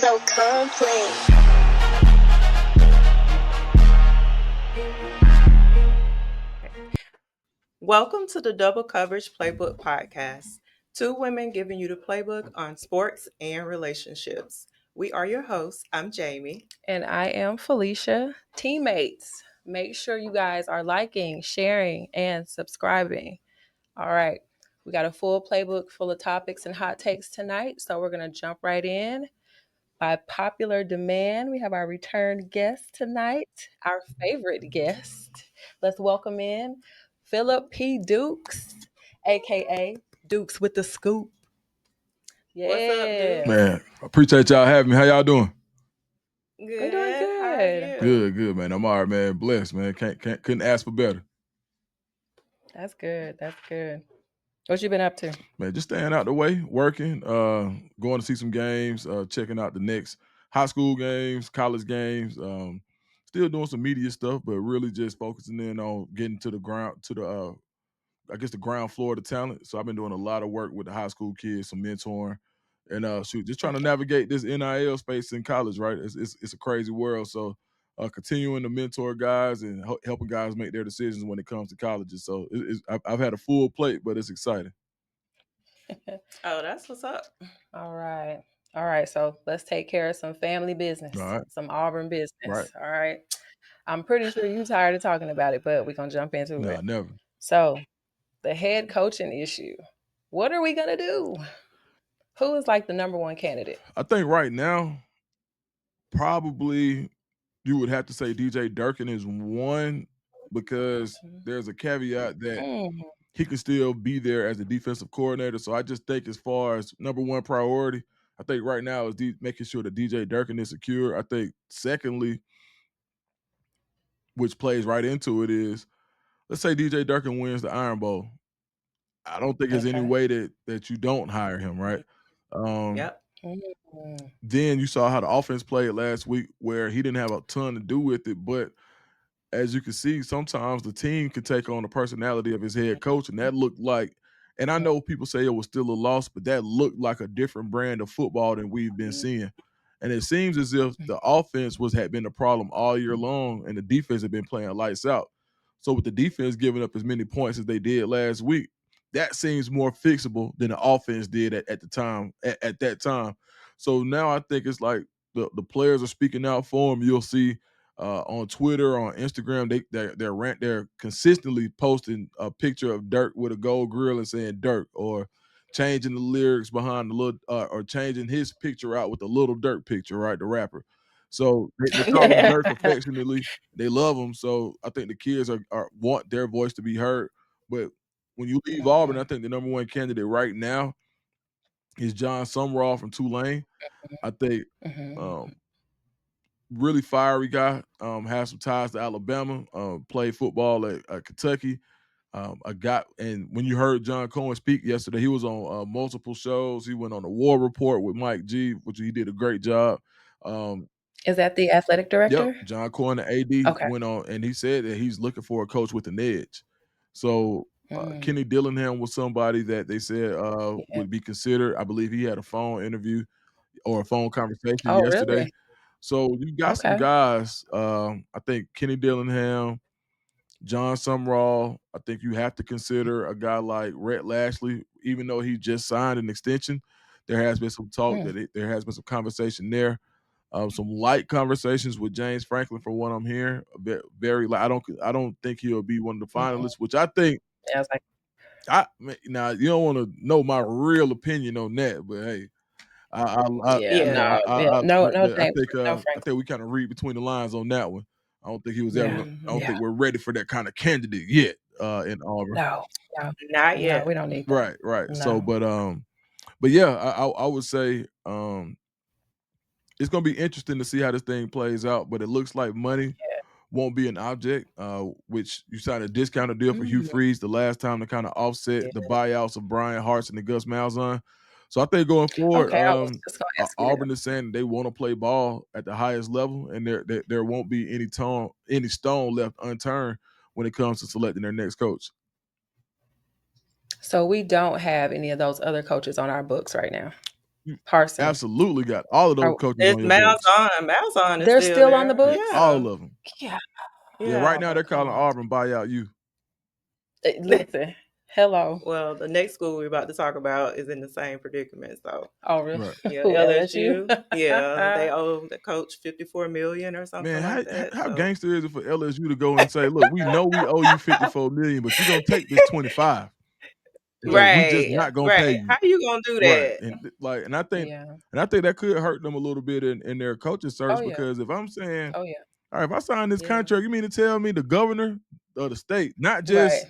so complete. Welcome to the Double Coverage Playbook Podcast. Two women giving you the playbook on sports and relationships. We are your hosts. I'm Jamie. And I am Felicia. Teammates, make sure you guys are liking, sharing, and subscribing. All right. We got a full playbook full of topics and hot takes tonight. So we're going to jump right in. By popular demand, we have our return guest tonight, our favorite guest. Let's welcome in Philip P. Dukes, aka Dukes with the Scoop. What's up, dude? Man, appreciate y'all having me. How y'all doing? Good. We're doing How are you? Good, man. I'm all right, man. Blessed, man. Couldn't ask for better. That's good. What you been up to? Man, just staying out the way, working, going to see some games, checking out the next high school games, college games. Still doing some media stuff, but really just focusing in on getting to the ground, the ground floor of the talent. So I've been doing a lot of work with the high school kids, some mentoring, and just trying to navigate this NIL space in college. Right, it's a crazy world. So continuing to mentor guys and helping guys make their decisions when it comes to colleges. So I've had a full plate, but it's exciting. Oh, that's what's up. All right. So let's take care of some family business, All right. some Auburn business. Right. All right. I'm pretty sure you're tired of talking about it, but we're gonna jump into No, it. never. So the head coaching issue. What are we gonna do? Who is like the number one candidate? I think right now, probably you would have to say DJ Durkin is one because there's a caveat that Mm. he can still be there as a defensive coordinator. So I just think as far as number one priority, I think right now is making sure that DJ Durkin is secure. I think secondly, which plays right into it, is let's say DJ Durkin wins the Iron Bowl. I don't think there's any way that you don't hire him, right? Yep. Then you saw how the offense played last week where he didn't have a ton to do with it, but as you can see, sometimes the team can take on the personality of his head coach, and that looked like, and I know people say it was still a loss, but that looked like a different brand of football than we've been seeing. And it seems as if the offense had been a problem all year long, and the defense had been playing lights out. So with the defense giving up as many points as they did last week, that seems more fixable than the offense did at the time at that time. So now I think it's like the players are speaking out for him. You'll see on Twitter, on Instagram, they're consistently posting a picture of Dirk with a gold grill and saying Dirk, or changing the lyrics behind the little, or changing his picture out with the Little Dirk picture, right? The rapper. So they call him Dirk affectionately. They love him. So I think the kids want their voice to be heard. But when you leave Auburn, I think the number one candidate right now is John Sumrall from Tulane. I think really fiery guy, has some ties to Alabama, played football at Kentucky. And when you heard John Cohen speak yesterday, he was on multiple shows. He went on the War Report with Mike G, which he did a great job. Is that the athletic director? Yep, John Cohen, the AD, went on, and he said that he's looking for a coach with an edge. So Kenny Dillingham was somebody that they said would be considered. I believe he had a phone interview or a phone conversation yesterday. Really? So you got some guys. I think Kenny Dillingham, John Sumrall. I think you have to consider a guy like Rhett Lashley, even though he just signed an extension. There has been some talk there has been some conversation there. Some light conversations with James Franklin, from what I'm hearing. Very light. I don't think he'll be one of the finalists, which I think. Yeah, I was like, Now you don't want to know my real opinion on that, but hey. I think we kind of read between the lines on that one. I don't think he was ever. I don't think we're ready for that kind of candidate yet in Auburn. No, Not yet. No, we don't need that. Right. No. So, but yeah, I would say it's gonna be interesting to see how this thing plays out. But it looks like money won't be an object, which you signed a discounted deal for Hugh Freeze the last time to kind of offset the buyouts of Brian Hartson and Gus Malzahn. So I think going forward, I was just gonna ask you Auburn is saying they want to play ball at the highest level, and there won't be any stone left unturned when it comes to selecting their next coach. So we don't have any of those other coaches on our books right now. You Parsons. absolutely got all of those Oh, coaches on It's your books. Malzahn is they're still still on the there. Yeah, books? Yeah. all of them. Yeah. Yeah, right Yeah. now Oh, they're come calling on. Auburn buyout you. Listen, hello. Well, the next school we're about to talk about is in the same predicament. So Oh, really? Right. yeah, Who, LSU? LSU. Yeah, they owe the coach 54 million or something Man, like how that. how So gangster is it for LSU to go and say, "Look, we know we owe you 54 million, but you're gonna take this 25. It's like we just right, Yeah. not gonna pay right. you." How you gonna do Right. that? And I think Yeah. that could hurt them a little bit in their coaching Oh, search yeah. because if I'm saying, Oh, yeah. all right, if I sign this Yeah. contract, you mean to tell me the governor of the state, not Right. just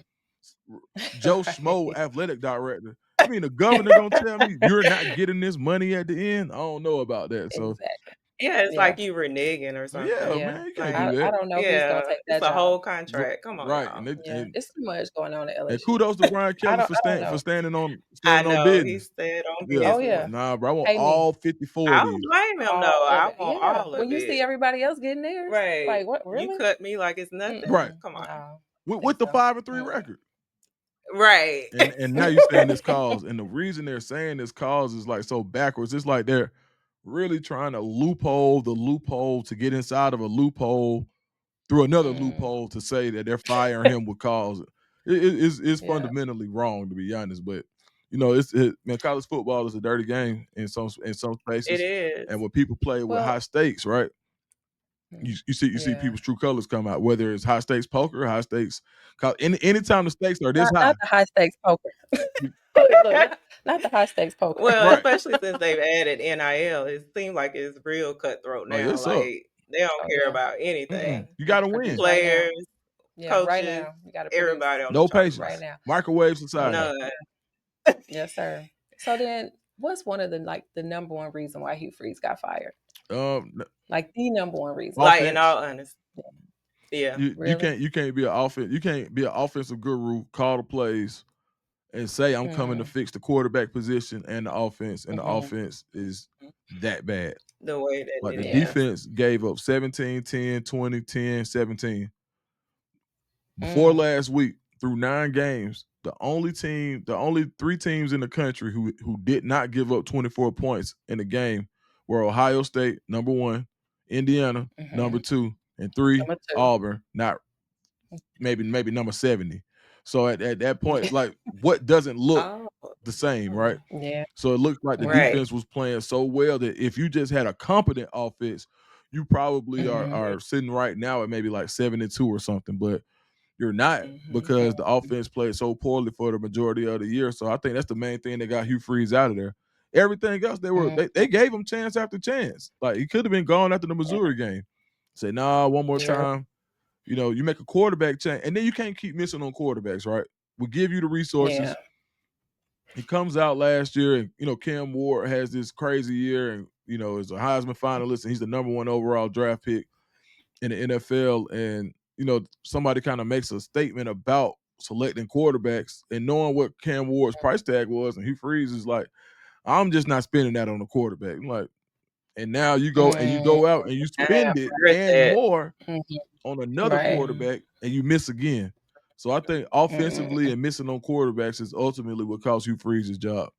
Joe Schmo, Right. athletic director, you mean the governor gonna tell me you're not getting this money at the end? I don't know about that. So Exactly. Yeah, it's Yeah. like you reneging or yeah, something. Yeah. man, you can't Like, do I that. don't know who's gonna yeah, take it's that a job. whole contract. Come on, Right. y'all. Yeah. It's too much going on at And LSU. kudos to Brian Kelly I don't for know. I standing on know he business. stayed on Yeah. Oh, business. yeah. Nah, bro. I want Pay me all 54 I of don't these. blame him though. all of I it. want Yeah. all When of you it. see everybody else getting theirs, Right. like, what, You really? cut me like it's nothing. Right. Mm-mm. Come on. No. With Think the so. 5-3 Mm-mm. record. Right. And now you're saying this cause, and the reason they're saying this cause is like so backwards. It's like they're really trying to loophole the loophole to get inside of a loophole through another Mm. loophole to say that they're firing him with cause. It's Yeah. fundamentally wrong to be honest, but man, college football is a dirty game in some It spaces, and is. when people play with Well, high stakes, right? mm, You see yeah. people's true colors come out, whether it's high stakes poker, high stakes, anytime the stakes are this Not high, the high stakes poker. you- Look, not the high stakes poker. Well, right? especially since they've added NIL, it seems like it's real cutthroat Like now. it's up. Like they don't Oh, care yeah. about Yeah. anything. You You got to gotta produce win. right now. Players, Yeah, right coaches, now. You gotta produce everybody on the No chopping right patience. block. now. Microwave Oh, society. yeah. None. Yes, sir. So then what's one of the number one reason why Hugh Freeze got fired? Um, Like the number one reason. Like in offense. all honesty. Yeah. Really? You can't be an offensive guru, call the plays, and say I'm coming to Mm, fix the quarterback position and the mhm. offense is that bad. The way that Like it the Yeah. is. defense gave up 17, 10, 20, 10, 17. Before Mm, last week, through 9 games, the only 3 teams in the country who did not give up 24 points in the game were Ohio State, number one, Indiana, number mhm. two, and three, Number 2. Auburn, not maybe number 70. So at that point, like what doesn't look Oh, the same, right? Yeah. So it looked like the Mhm. right. defense was playing so well that if you just had a competent offense, you probably Mhm. are sitting right now at maybe like 7-2 or something. But you're not Hmm. because the offense played so poorly for the majority of the year. So I think that's the main thing that got Hugh Freeze out of there. Everything else, Mhm. they gave him chance after chance. Like he could have been gone after the Yeah. Missouri game. Say, nah, one more True. time. You know, you make a quarterback change, and then you can't keep missing on quarterbacks, right? We give you the Yeah. resources. He comes out last year, and Cam Ward has this crazy year, and is a Heisman finalist, and he's the number one overall draft pick in the NFL. And somebody kind of makes a statement about selecting quarterbacks and knowing what Cam Ward's price tag was, and Hugh Freeze is like, I'm just not spending that on the quarterback. I'm like, and now you Mm, go out and you I spend it regret and that. more mhm. on another Right. Hmm. quarterback, and you miss again. So I think Mm. offensively and missing on quarterbacks is ultimately what cost Hugh Freeze's job.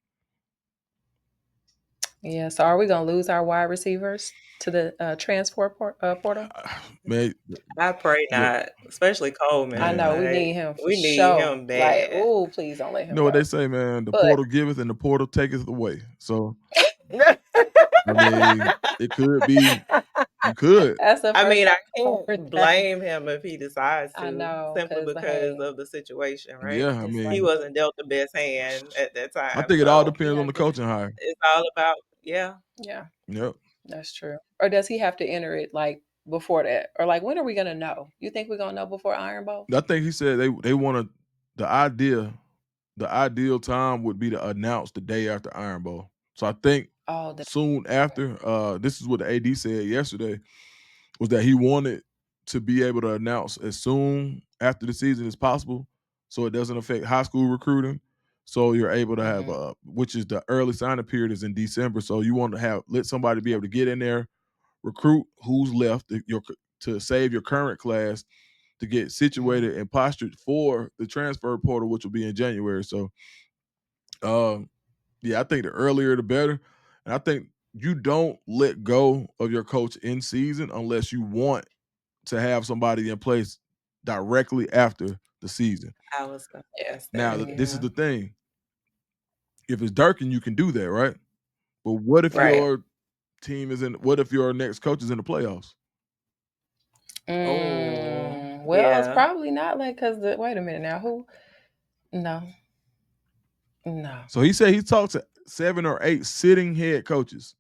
Yeah. So are we gonna lose our wide receivers to the portal? Man, I pray look, not, especially I Coleman. know we man, need Like him for we need sure. him Like, bad. oh, please don't let you him know what they go. say, man? The But portal giveth and the portal taketh away. So I mean, it could be you could. that's the I first mean, I I've heard can't that. blame him if he decides I to, know, simply cause because hey, of the situation, right? Yeah, I it's like He mean, wasn't dealt the best hand at that I time, think it all so he depends on has the to. coaching hire. it's all about yeah. Yeah, Yep. that's true. Or does he have to enter it like before that, or like when are we gonna know? You think we're gonna know before Iron Bowl? I think he said they want to the idea the ideal time would be to announce the day after Iron Bowl. So I think Oh, soon after, this is what the AD said yesterday, was that he wanted to be able to announce as soon after the season as possible so it doesn't affect high school recruiting. So you're able to have mm-hmm, which is the early signing period is in December. So you want to let somebody be able to get in there, recruit who's left to save your current class to get mm-hmm. situated and postured for the transfer portal, which will be in January. So, um, yeah, I think the earlier the better. And I think you don't let go of your coach in season unless you want to have somebody in place directly after the season. I was gonna Yeah. ask Now, that. this is Yeah. the thing. If it's Durkin, you can do that, right? But what if Right. your team is in what if your next coach is in the playoffs? Oh, Well, it's yeah. probably not like because wait a minute now. Who? No, no, So he said he talked to 7 or 8 sitting head coaches.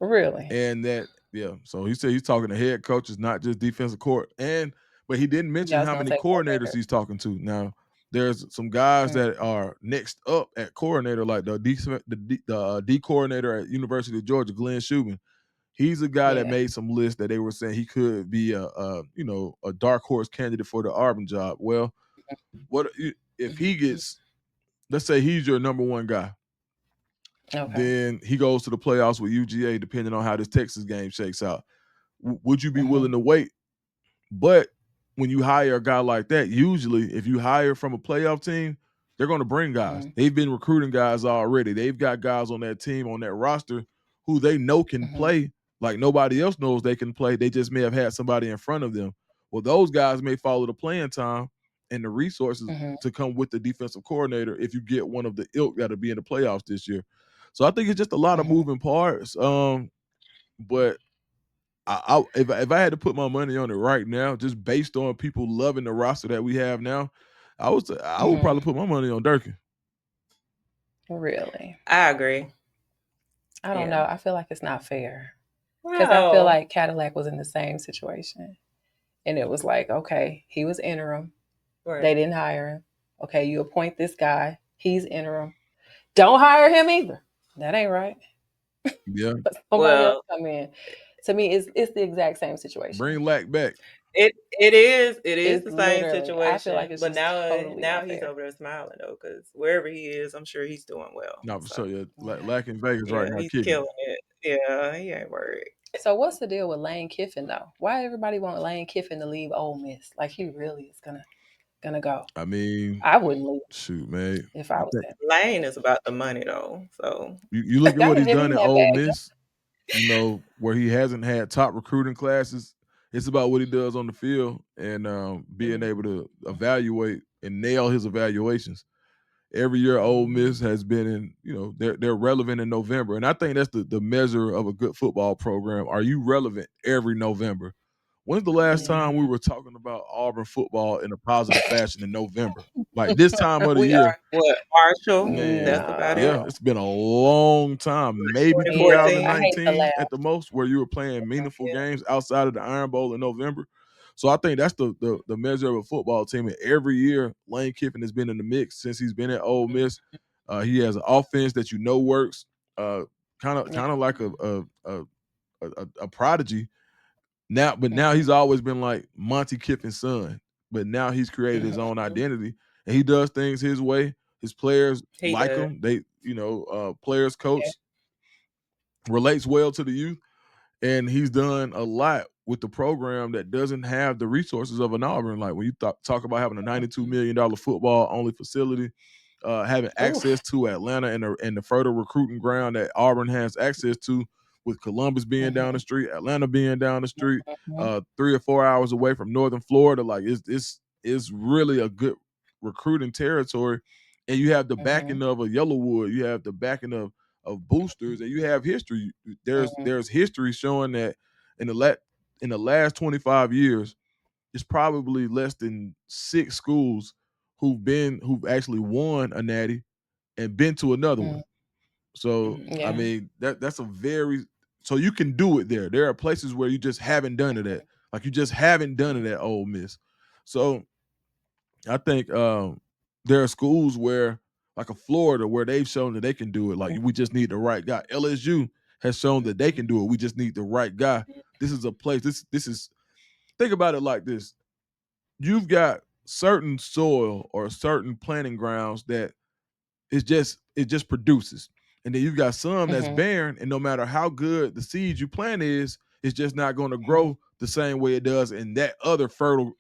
really. And that, yeah. So he said he's talking to head coaches, not just defensive court. But he didn't mention Yeah, I was how gonna many say coordinators coordinator. he's talking to. Now, there's some guys Mm, that are next up at coordinator, like the D coordinator at University of Georgia, Glenn Shubin. He's a guy that yeah. made some lists that they were saying he could be a dark horse candidate for the Auburn job. Well, if he Mhm. gets, let's say he's your number one guy, Okay. then he goes to the playoffs with UGA, depending on how this Texas game shakes out. Would you be Hmm. willing to wait? But when you hire a guy like that, usually if you hire from a playoff team, they're going to bring guys. Hmm. They've been recruiting guys already. They've got guys on that team, on that roster, who they know can Hmm. play like nobody else knows they can play. They just may have had somebody in front of them. Well, those guys may follow the playing time and the resources Hmm. to come with the defensive coordinator if you get one of the ilk that'll be in the playoffs this year. So I think it's just a lot of Hmm. moving parts. But if I had to put my money on it right now, just based on people loving the roster that we have now, I would Hmm. probably put my money on Durkin. Really. I agree. I don't Yeah. know. I feel like it's not fair because I feel Wow. like Cadillac was in the same situation, and it was like, okay, he was interim. They Right. didn't hire him. Okay, you appoint this guy. He's interim. Don't hire him either. That ain't right. Yeah, But somebody else Well, come in. To me, it's the exact same situation. bring Lack back. it is It's the same literally. I feel like situation, it's but just now totally now not he's fair. over there smiling though, because wherever he is, I'm sure he's doing well. No, for So sure. Yeah, Yeah. Lack in Vegas yeah, right now he's kicking. killing it. Yeah, he ain't worried. So what's the deal with Lane Kiffin though? Why everybody want Lane Kiffin to leave Ole Miss? Like he really is gonna go. I mean, I wouldn't leave shoot, man. if I I was think him. Lane is about the money though. So you look at Y'all what can he's give done him in that Ole bag. Miss. Where he hasn't had top recruiting classes. It's about what he does on the field and being mm, able to evaluate and nail his evaluations. Every year Ole mhm. Miss has been in, they're relevant in November. And I think that's the measure of a good football program. Are you relevant every November? When's the last Yeah, time we were talking about Auburn football in a positive fashion in November? Like this time of the we year, are. What, Marshall? That's man, about it. yeah, No. it's been a long time. Maybe Yeah, I 2014. hate to 2019 laugh. at the most, where you were playing meaningful Yeah. games outside of the Iron Bowl in November. So I think that's the measure of a football team. And every year, Lane Kiffin has been in the mix since he's been at Ole Miss. He has an offense that works. Uh, Yeah. kind of like a prodigy now, but now Hmm. he's always been like Monty Kiffin's son. But now he's created his own Mhm. identity, and he does things his way. His players He like does. him. Players Yeah. coach relates well to the youth, and he's done a lot with the program that doesn't have the resources of an Auburn. Like when you talk about having a $92 million football only facility, having access Oof. to Atlanta and the further recruiting ground that Auburn has access to, with Columbus being down the Hmm. street, Atlanta being down the street, Hmm. 3 or 4 hours away from Northern Florida. Like it's really a good recruiting territory, and you have the Hmm. backing of a Yellowwood, you have the backing of boosters, and you have history. Hmm. There's history showing that in the last 25 years, it's probably less than 6 schools who've actually won a natty and been to another Hmm. one. So I Yeah. mean that's a very so you can do it there. There are places where you just haven't done it at. Like you just haven't done it at Ole Miss. So I think there are schools where, like a Florida, where they've shown that they can do it. Like we just need the right guy. LSU has shown that they can do it. We just need the right guy. This is a place. This is think about it like this. You've got certain soil or certain planting grounds that it just produces. And then you've got some that's Hmm. barren, and no matter how good the seed you plant is, it's just not going to Hmm. grow the same way it does in that other fertile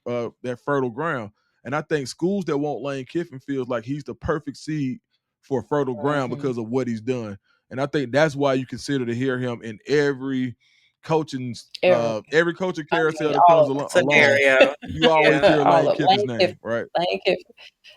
ground. And I think schools that want Lane Kiffin feels like he's the perfect seed for fertile ground Hmm. because of what he's done. And I think that's why you consider to hear him in coaching Every, every coaching I carousel mean, that all comes of along. Scenario. You always Yeah. hear all Lane of Kiffin's Lane name, Kiffin. right? Lane Kiffin.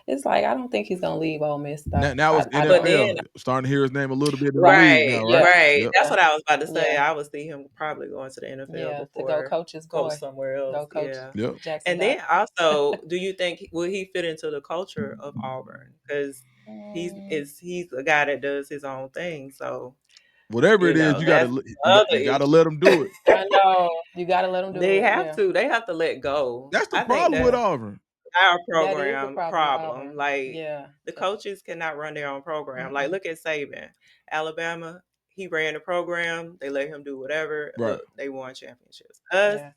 It's like I don't think he's gonna leave Ole Miss though. Now it's I But don't. then, NFL. Starting to hear his name a little bit in the Right. league right, now, right? Yeah. right. Yep. That's Yeah. what I was about to say. Yeah. I would see him probably going to the NFL Yeah. To go before coach his coach boy. somewhere else. Go coach Yeah. Yep. Jackson And Dart. then also, do you think will he fit into the culture of Auburn? Because Mm, he's a guy that does his own thing. So Whatever it is, that's the you other gotta issue. let him do it. I know. You gotta let him do They it. have Yeah. to. They have to let go. That's the I think problem with Yeah. that's Auburn. our That is the program problem with problem. Auburn. Like Yeah. the coaches cannot run their own program. Like Mm-mm. look at Saban, Alabama. He ran the program. They let him do whatever. Right. Look, they won championships. Us, Yeah.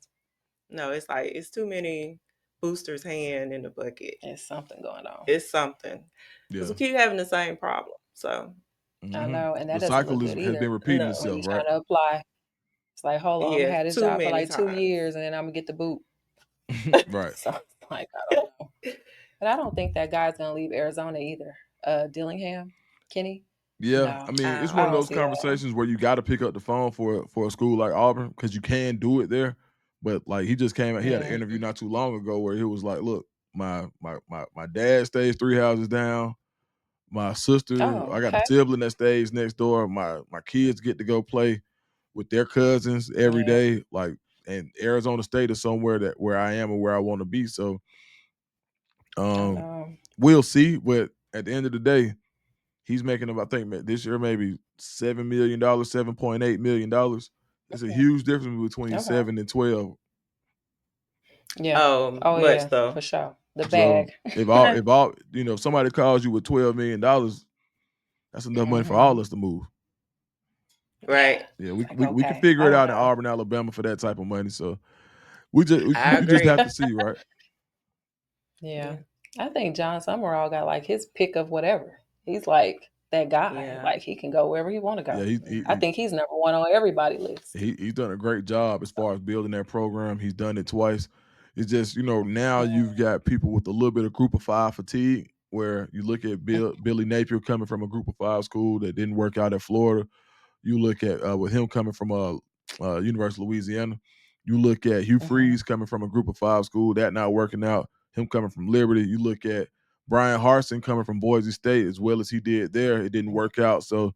no, it's like it's too many boosters' hand in the bucket. There's something going on. It's something because Yeah. we keep having the same problem. So I Hmm. know, and The that doesn't look cycle good has either. been repeating no, When itself, he's right? trying to apply, it's like, hold on, I'm gonna yeah, have this too job for many like two times. years, and then I'm gonna get the boot. Right. So it's like I don't know, but I don't think that guy's gonna leave Arizona either. Dillingham, Kenny, Yeah, I no, mean, it's I I one of don't don't those see that. know. conversations where you got to pick up the phone for a school like Auburn because you can do it there. But like he just came out, he had an Mm. interview not too long ago where he was like, "Look, my dad stays 3 houses down. My sister, Oh, I got a okay. sibling that stays next door. My kids get to go play with their cousins every Yeah, day. Like, and Arizona State is somewhere that where I am and where I want to be. So, I um, know. we'll see. But at the end of the day, he's making them, I think, this year maybe $7 million, $7.8 million. It's a huge difference between Okay. 7 and 12. Yeah. Oh, Oh much yeah, so. for sure. The So bag. if somebody calls you with $12 million, that's enough money for all Hmm. us to move. Yeah. Right. Yeah, It's like we can okay, figure all it out in right. Auburn, Alabama for that type of money. So we I just agree. have to see, right? Yeah. Yeah. I think John Summerall got like his pick of whatever. He's like that guy. Yeah. Like he can go wherever he want to Yeah, go. I think he's number one on everybody's list. he's done a great job as far as building that program. He's done it twice. It's just now Mm, you've got people with a little bit of group of five fatigue. Where you look at Billy Napier coming from a group of five school that didn't work out at Florida. You look at with him coming from University of Louisiana. You look at Hugh mhm, Freeze coming from a group of five school that not working out. Him coming from Liberty. You look at Brian Harsin coming from Boise State as well as he did there. It didn't work out. So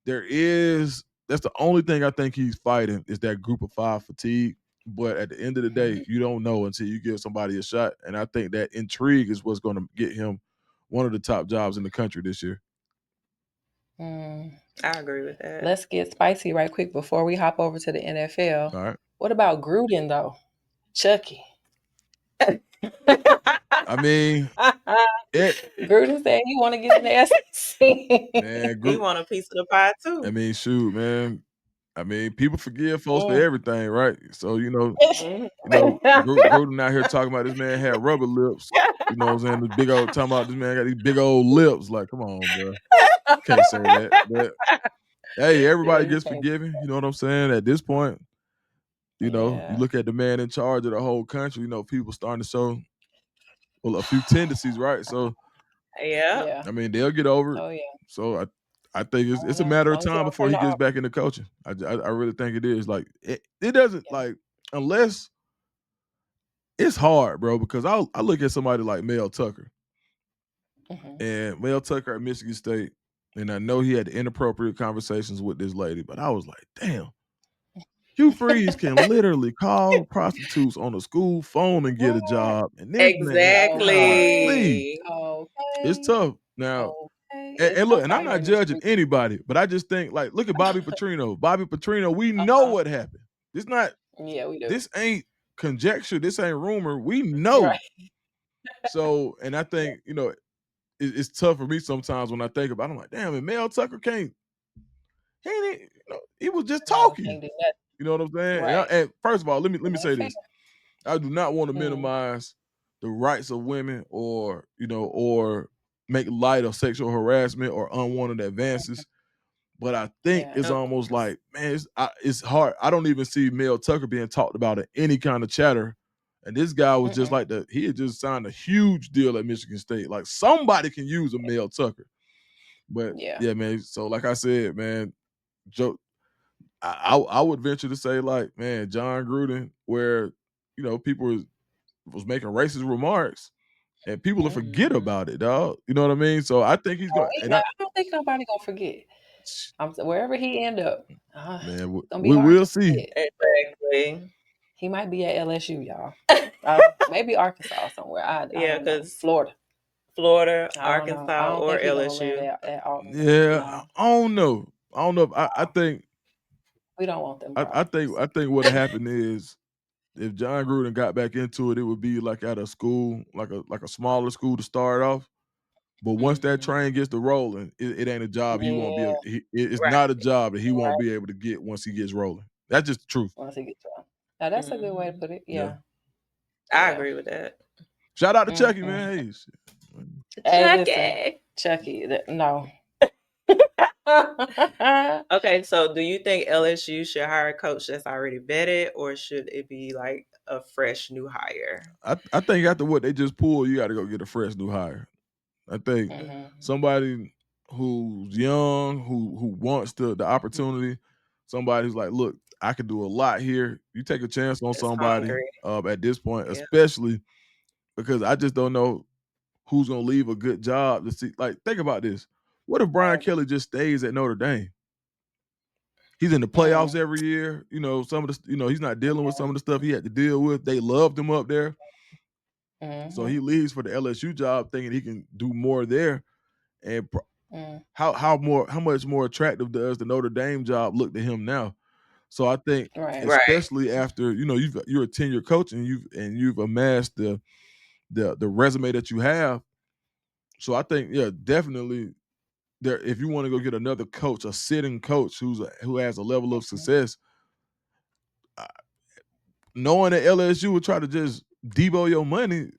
that's the only thing I think he's fighting is that group of five fatigue. But at the end of the day, mhm, you don't know until you give somebody a shot. And I think that intrigue is what's going to get him one of the top jobs in the country this year. mm. I agree with that. Let's get spicy right quick before we hop over to the NFL. All right. What about Gruden though? Chucky. I mean, it Gruden said he want to get in the SEC. man, He group. want a piece of the pie I too. mean, shoot, man. I mean, people forgive folks for Mm. everything, right? So Mhm. Gruden out here talking about this man had rubber lips. You know what I'm saying? This big old talking about this man got these big old lips. Like, come on, bro. Can't say that. But hey, Yeah, everybody you gets can't. forgiven. You know what I'm saying? At this point, you Yeah, look at the man in charge of the whole country. People starting to show a few tendencies, right? So, Yeah. yeah. I mean, they'll get over it. Oh yeah. So I think I it's don't a know. As matter of long as he time don't before come he to gets Auburn. back into coaching. I really think it is. Like it doesn't Yeah. like unless it's hard, bro. Because I look at somebody like Mel Tucker Hmm. and Mel Tucker at Michigan State, and I know he had inappropriate conversations with this lady, but I was like, damn. Hugh Freeze can literally call prostitutes on a school phone and get a What? job. And this man, Okay. golly, Exactly. it's Okay. tough. Now, Okay. and, It's and look, tough and I'm out here not in these judging streets. anybody, but I just think like, look at Bobby Petrino. Bobby Petrino, we know Uh-huh. what happened. This not Yeah, we do. this ain't conjecture. This ain't rumor. We know. Right. So, and I think it's tough for me sometimes when I think about. It. I'm like, damn, and Mel Tucker can't. He ain't. He was just No, talking. can't do that. You know what I'm saying? And, Right. and first of all, let It me ain't say fair. this. I do not want to Mm. minimize the rights of women or make light of sexual harassment or unwanted advances. But I think Yeah. it's Of almost course. like, man, it's hard. I don't even see Mel Tucker being talked about in any kind of chatter. And this guy was just Mm-mm. like he had just signed a huge deal at Michigan State. Like somebody can use a Mel Tucker. But Yeah. yeah, man. So like I said, man, Joe, I would venture to say like, man, John Gruden, where people was making racist remarks and people will forget Mm-hmm. about it, dog. You know what I mean? So I think he's Oh, going, and I don't think nobody gonna forget. Wherever he end up, man, it's gonna be we hard will to see. forget. Exactly. He might be at LSU, y'all. Maybe Arkansas somewhere. I Yeah, don't know. because Florida. Florida, I don't know. I Arkansas, don't or think he gonna land LSU. at Auburn. Yeah, No, I don't know. I don't know. If, I no, think we don't want them I think problems. I think what happened is if John Gruden got back into it, it would be like at a school, like a smaller school to start off. But once that Mm-hmm. train gets to rolling, it ain't a job he won't be Yeah, able. It's Right. not a job that he won't right. be able to get once he gets rolling. That's just the truth. Once he gets done. Now that's a good way to Mm-hmm. put it. Yeah. Yeah, I yeah. agree with that. Shout out to Chucky, Mm-mm. man. Hey, shit. Hey, listen, Chucky. Chucky. No. Okay, so do you think LSU should hire a coach that's already vetted, or should it be like a fresh new hire? I think after what they just pulled, you got to go get a fresh new hire. I think Hmm. somebody who's young, who wants the Mhm. opportunity, somebody who's like, look, I could do a lot here. You take a chance on That's somebody hungry. at this point, Yeah. especially because I just don't know who's gonna leave a good job to see. Like, think about this. What if Brian Right. Kelly just stays at Notre Dame? He's in the playoffs Mm. every year. Some of the, he's not dealing with some of the stuff he had to deal with. They loved him up there. So Mm-hmm. he leaves for the LSU job thinking he can do more there. And Mm. how much more attractive does the Notre Dame job look to him now? So I think, Right. Right. especially after you're a tenured coach and you've amassed the resume that you have. So I think, yeah, definitely there. If you want to go get another coach, a sitting coach who has a level of Mhm. success, uh, knowing that LSU would try to just debo your money.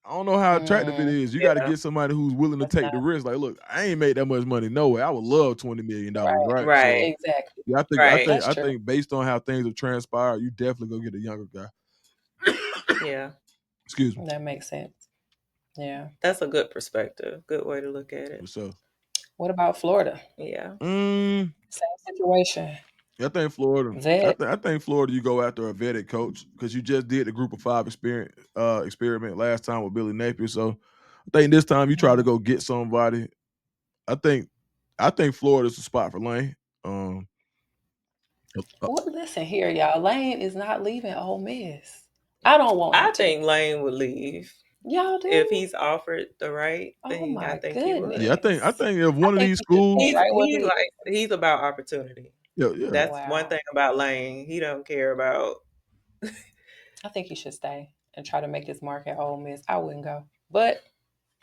I don't know how attractive it Mm. is. You got to Yeah. get somebody who's willing to That's take the not risk. Like, look, I ain't made that much money. No way. I would love $20 million, right. right? So Right. Exactly. yeah, Right. That's I true. think based on how things have transpired, you definitely go get a younger guy. Yeah. Excuse me. That makes sense. Yeah. That's a good perspective. Good way to look at it. So, What about Florida? Yeah. mm, Same situation. I think Florida. Vet. I think Florida. You go after a vetted coach because you just did the Group of Five experiment last time with Billy Napier. So I think this time you try to Mhm. go get somebody. I think I think Florida's the spot for Lane. Um, uh, Well, listen here, y'all. Lane is not leaving Ole Miss. I don't want him I to. think Lane would leave. Y'all If do? he's offered the right Oh thing, I my think he yeah, would. I goodness. think if I one of think these he should stay schools, He's right where he's he like is. he's about opportunity. yeah, yeah, That's one Wow. thing about Lane. He don't care about. I think he should stay and try to make his mark at Ole Miss. I wouldn't go. But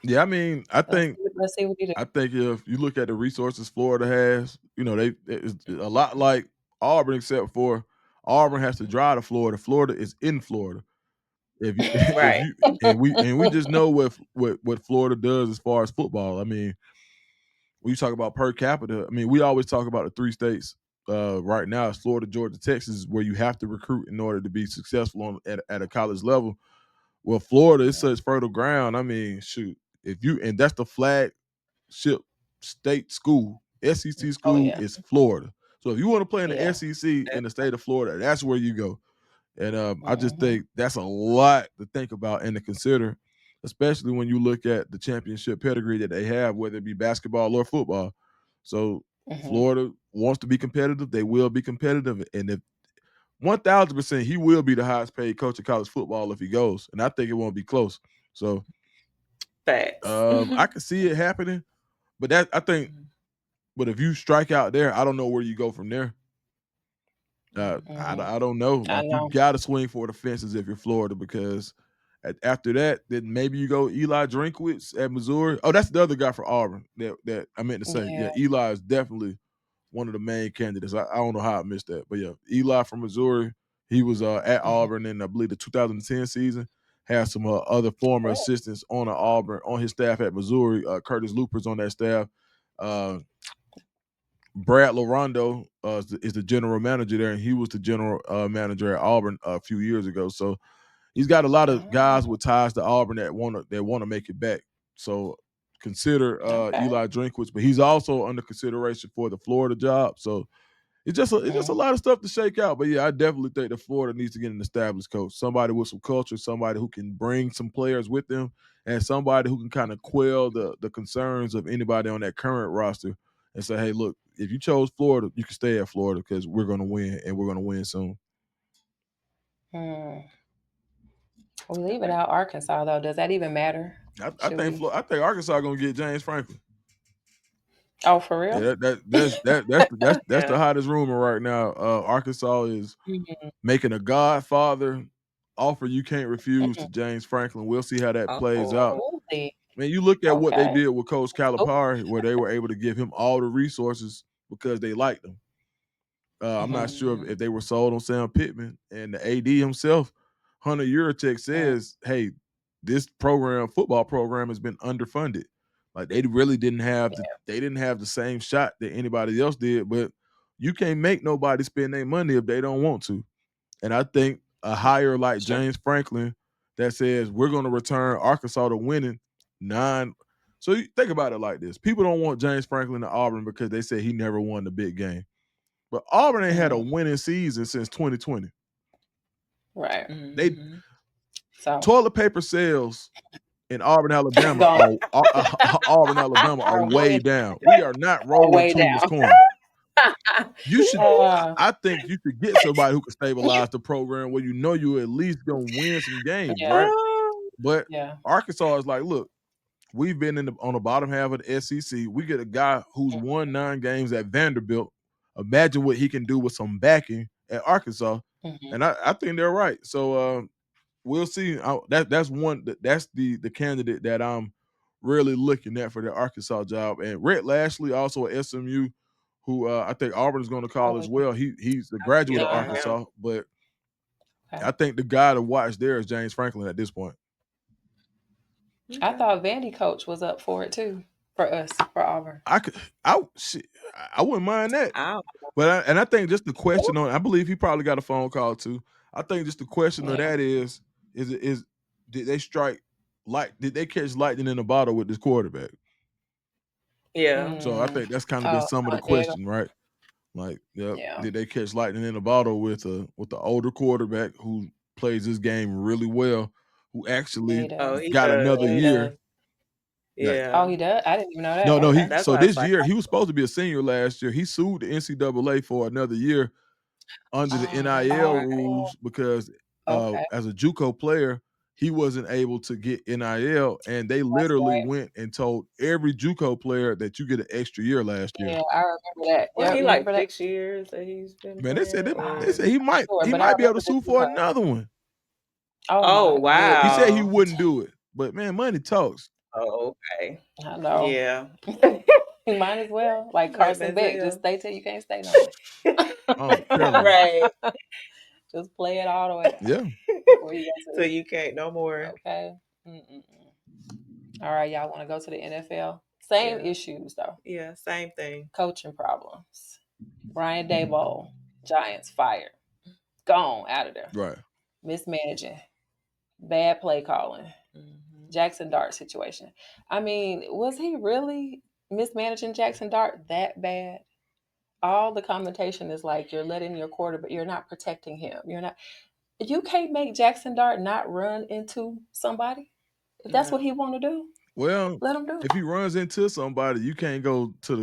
yeah. I mean, let's see what he do. I think if you look at the resources Florida has, it's a lot like Auburn, except for Auburn has to drive to Florida. Florida is in Florida. If you if Right. you and we just know what Florida does as far as football. I mean, when you talk about per capita, I mean, we always talk about the three states. Right now, it's Florida, Georgia, Texas, where you have to recruit in order to be successful at a college level. Well, Florida is such fertile ground. I mean, shoot, if you and that's the flagship state school, SEC Oh school yeah. is Florida. So if you want to play in the Yeah. SEC in the state of Florida, that's where you go. And I just Hmm. think that's a lot to think about and to consider, especially when you look at the championship pedigree that they have, whether it be basketball or football. So Hmm. Florida wants to be competitive. They will be competitive. And if 1000%, he will be the highest paid coach of college football if he goes. And I think it won't be close. So Facts. I can see it happening. But I think, but if you strike out there, I don't know where you go from there. Hmm. I don't know. I Like you know. got to swing for the fences if you're Florida because after that, then maybe you go Eli Drinkwitz at Missouri. Oh, that's the other guy for Auburn that I meant to say. Yeah. Yeah, Eli is definitely one of the main candidates. I don't know how I missed that, but yeah, Eli from Missouri. He was at Hmm. Auburn in I believe the 2010 season. Had some other former Oh. assistants on Auburn on his staff at Missouri. Curtis Looper's on that staff. Uh, Brad Larondo is the general manager there, and he was the general manager at Auburn a few years ago. So he's got a lot of guys Oh. with ties to Auburn that want to make it back. So consider Okay. Eli Drinkwitz, but he's also under consideration for the Florida job. So It's just a Mm. lot of stuff to shake out. But yeah, I definitely think that Florida needs to get an established coach, somebody with some culture, somebody who can bring some players with them, and somebody who can kind of quell the concerns of anybody on that current roster and say, hey, look, if you chose Florida, you can stay at Florida because we're going to win and we're going to win soon. Mm. We leaving out Arkansas though. Does that even matter? I Should think we? I think Arkansas going to get James Franklin. Oh, for real? Yeah, that's the Yeah. hottest rumor right now. Arkansas is Mhm. making a Godfather offer you can't refuse Mhm. to James Franklin. We'll see how that plays out. Oh. Really? Man, you look at what they Okay. did with Coach Oh. Calipari, where they were able to give him all the resources because they liked him. I'm not Mhm. sure Mhm. if they were sold on Sam Pittman and the AD himself. Hunter Yurachek Mm. says, "Hey, this football program, has been underfunded. Like they didn't have the same shot that anybody else did. But you can't make nobody spend their money if they don't want to. And I think a hire like Sure. James Franklin that says we're going to return Arkansas to winning nine. So you think about it like this: people don't want James Franklin to Auburn because they say he never won the big game. But Auburn ain't had a Mhm. winning season since 2020. Right. They Mhm. So toilet paper sales in Auburn, Alabama gone. Auburn, Alabama are Are way way down. We are not are rolling way Toomer's down. corner. You should. Uh, I think you should get somebody who can stabilize the program where you know you at least gonna win some games, yeah. right? Oh. But Yeah. Arkansas is like, look, we've been on the bottom half of the SEC. We get a guy who's won 9 games at Vanderbilt. Imagine what he can do with some backing at Arkansas, Mhm. and I think they're right. So we'll see. That's the candidate that I'm really looking at for the Arkansas job. And Rhett Lashley, also at SMU, who I think Auburn is going to call Oh, as well. He's a I graduate forget of about uh-huh. him. Arkansas, but Okay. I think the guy to watch there is James Franklin at this point. I Okay. thought Vandy coach was up for it too. For us, for Auburn. I could, shit, I wouldn't mind that. I But I think just the question on, I believe he probably got a phone call too. I think just the question of Yeah. that is did they strike did they catch lightning in a bottle with this quarterback? yeah. So I Mm. think that's kind of been Oh, some of the Diego. question, right? Like, yep, Yeah. did they catch lightning in a bottle with the older quarterback who plays this game really well, who Yeah, actually he Oh, does. he got does. another Yeah, he year? does. Like, Oh, Yeah. he does. I didn't even know that. no, Okay. he That's so why I was this like, year he was supposed to be a senior last year. He sued the NCAA for another year under the oh, that's NIL Oh, right. rules because okay. as a JUCO player, he wasn't able to get NIL, and they That's literally right. went and told every JUCO player that you get an extra year last year. Yeah, I remember that. Wasn't Yep, he you like remember that? 6 years that he's been Man, they said playing? they Or said he I'm not might sure, he but I might be able to remember the sue for JUCO. another one. Oh oh my He said goodness. he wow. wouldn't do it, but man, money talks. Oh, okay. I know. Yeah. You might as well. Like Might Carson as Beck, just well. stay till you can't stay no more. I'm telling you, Right. Just play it all the way out yeah, before you go So to you can't no the more. okay. Mm-mm-mm. All right, y'all want to go to the NFL? Same Yeah. issues though. Yeah. Same thing. Coaching problems. Brian Daboll, Giants fired, gone out of there. right. Mismanaging, bad play calling, Hmm. Jackson Dart situation. I mean, was he really mismanaging Jackson Dart that bad? All the commentation is like you're letting your quarter, but you're not protecting him. You're not. You can't make Jackson Dart not run into somebody. If that's what No. he want to do, Well, let him do it. if he runs into somebody, you can't go to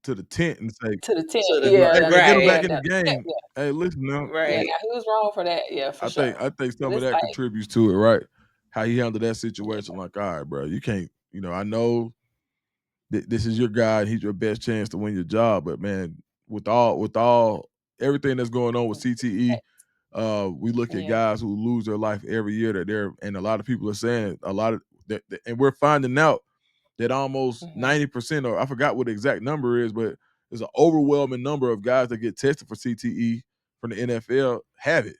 the tent and say, To the tent, To the yeah, hey, get him yeah, back right. in the down the tent, game. yeah, Hey, listen now, yeah. Right. Now he was wrong for that, yeah, for sure. I think But some of it's that like, contributes to it, right? How he handled that situation. yeah, Like, all right, bro, you can't. I know this is your guy. He's your best chance to win your job. But man, with all everything that's going on with CTE, we look at yeah, guys who lose their life every year. And a lot of people are saying a lot of and we're finding out that almost hmm 90%, or I forgot what the exact number is, but there's an overwhelming number of guys that get tested for CTE from the NFL have it.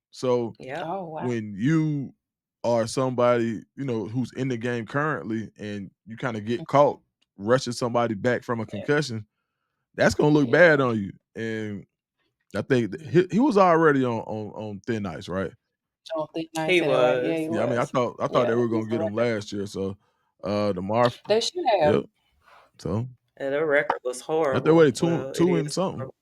So Yep. oh wow, when you are somebody, who's in the game currently and you kind of get caught rushing somebody back from a yeah, concussion, that's gonna look bad yeah. on you. And I think he was already on thin ice, right? Don't think nice He anyway. Yeah, was. he Yeah, I mean, I was. thought I thought they Yeah, were he's gonna a get him record. last year. So the Marf, They should have. yep. So And the record was I think what horrible. they two Well, it two and is something. horrible.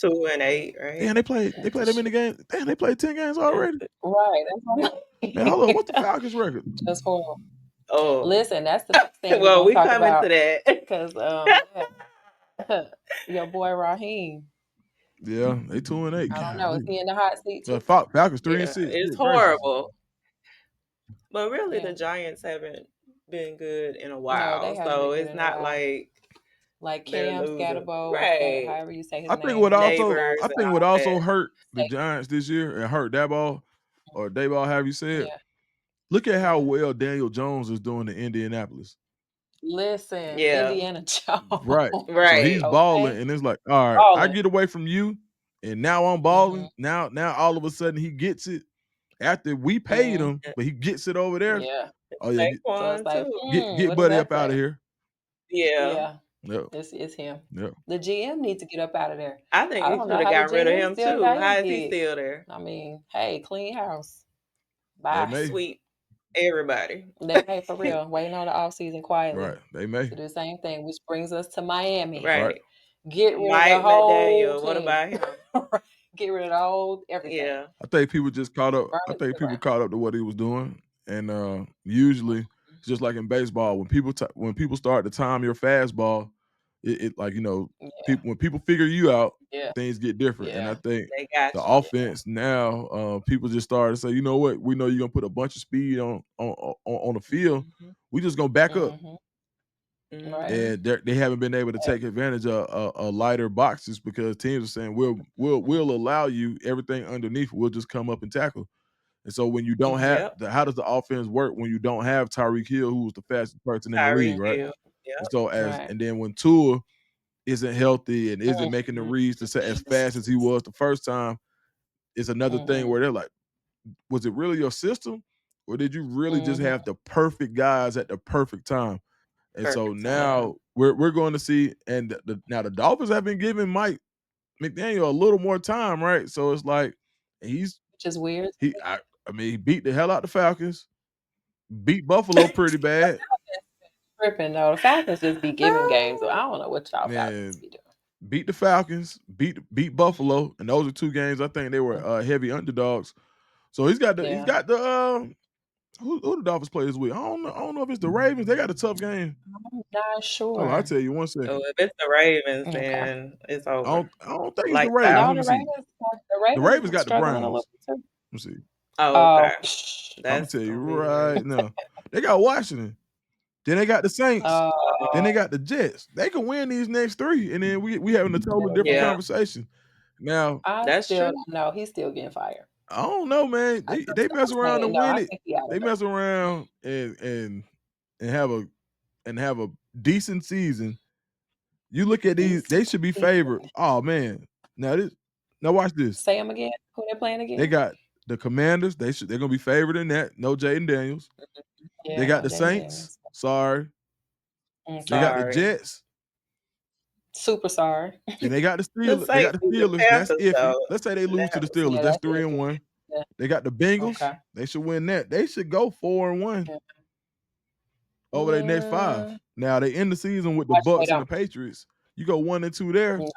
2-8, Damn, right? they played that many games. Damn, they played 10 games already. Right. That's what Man, hold up. What's the Falcons record? just horrible. Oh, Listen, that's the next thing we're well, gonna we talk coming to about that. because your boy Raheem. Yeah, they 2-8. I don't know. Is Golly. he in the hot seat too? Falcons 3 and Yeah, 6. it's Good gracious. horrible. But really, Yeah. the Giants haven't been good in a No, they while, haven't been so good it's in a not while. like Like they're Cam losing. Scatterbo or Right. however you say his I think name. Neighbors I and think what all also that. hurt the Say- Giants this year and hurt that ball or Dayball, have you said? Yeah, Look at how yeah. well Daniel Jones is doing in Indianapolis. Listen, Yeah. Indiana Jones. Right. So Right. he's balling, Okay. and it's like, all right, I Balling. get away from you, and now I'm Mm-hmm. balling. Now all of a sudden he gets it after we paid Mm, him, but he gets it over there. yeah. Oh yeah, So it's Saquon like, too. get what does Buddy that up out of say? here. Yeah. Yeah, Yep. it's him. Yep. The GM needs to get up out of there. I think I he don't should know have how the got rid of GM him still too. got his How is he gig. still there? I mean, hey, clean house. They Bye. may. Sweep everybody. They may for real. Waiting on the off season quietly Right. They may. to do the same thing, which brings us to Miami. Right. Right. Get rid of the Mike whole McDaniel. What team. about him? Get rid of the whole everything. Yeah. I think people just caught up. Burn I it to think the people ground. caught up to what he was doing, and usually it's just like in baseball when people start to time your fastball, it like Yeah, people when people figure you out, yeah, things get different. And I yeah, think They got the you. yeah. offense now, people just started to say, you know what, we know you're gonna put a bunch of speed on the field. Mm-hmm. We just gonna back up, Mm-hmm. Right. Mm-hmm. and they haven't been able to take advantage of lighter boxes because teams are saying we'll allow you everything underneath. We'll just come up and tackle. And so when you don't have Yep. how does the offense work when you don't have Tyreek Hill, who was the fastest person in the Tyreek league, right? Mm-hmm. Hill. Yep. And so Right. and then when Tua isn't healthy and isn't making the Mm-hmm. reads to say as fast as he was the first time, it's another thing Mm-hmm. where they're like, was it really your system? Or did you really just Mm-hmm. have the perfect guys at the perfect time? And so Perfect time. now we're going to see, and now the Dolphins have been giving Mike McDaniel a little more time, right? So it's like he's Which is weird. he I mean he beat the hell out the Falcons, beat Buffalo pretty bad. Tripping though. The Falcons just be giving games. So I don't know what y'all Falcons Man, be doing. beat the Falcons, beat Buffalo, and those are two games I think they were Mm, heavy underdogs. So he's got yeah. the who the Dolphins play this week? I don't know if it's the Ravens. They got a tough game. I'm not Hold on, I'll sure. tell you one So second. if it's the Ravens, Okay. then it's over. I don't think it's the Lights Ravens. out. No, Let me the see. Ravens. The The Ravens Ravens got the struggling a little Browns. bit too. Let me see. Oh, Oh, okay. I'm gonna That's tell you gonna be right weird. now. They got Washington. Then they got the Saints. Then they oh, got the Jets. They can win these next three, and then we having a totally different Yeah, conversation. Now, I that's still true. don't know. He's still getting fired. I don't know, man. They mess I'm around saying and no. win I it. think he out of They there. mess around and have a decent season. You look at these; they should be favored. Decent. Oh man, now watch this. Say them again. Who they playing They again? got the Commanders. They're gonna be favored in that. No Jaden Daniels. They Yeah, got no the Jaden Saints. Daniels. Sorry. They got Okay. the Sorry. Jets. Super sorry. And they got the The Steelers. They got Saints the beat the Steelers. That's Panthers iffy. though. Let's say they lose to That the was Steelers. Yeah, That's that's 3-1. iffy. Yeah. They got the Bengals. Okay. They should win that. They should go 4-1 Yeah. over their next five. Mm, Now they end the season with the watch they Bucks and the don't. Patriots. You go 1-2 there. No.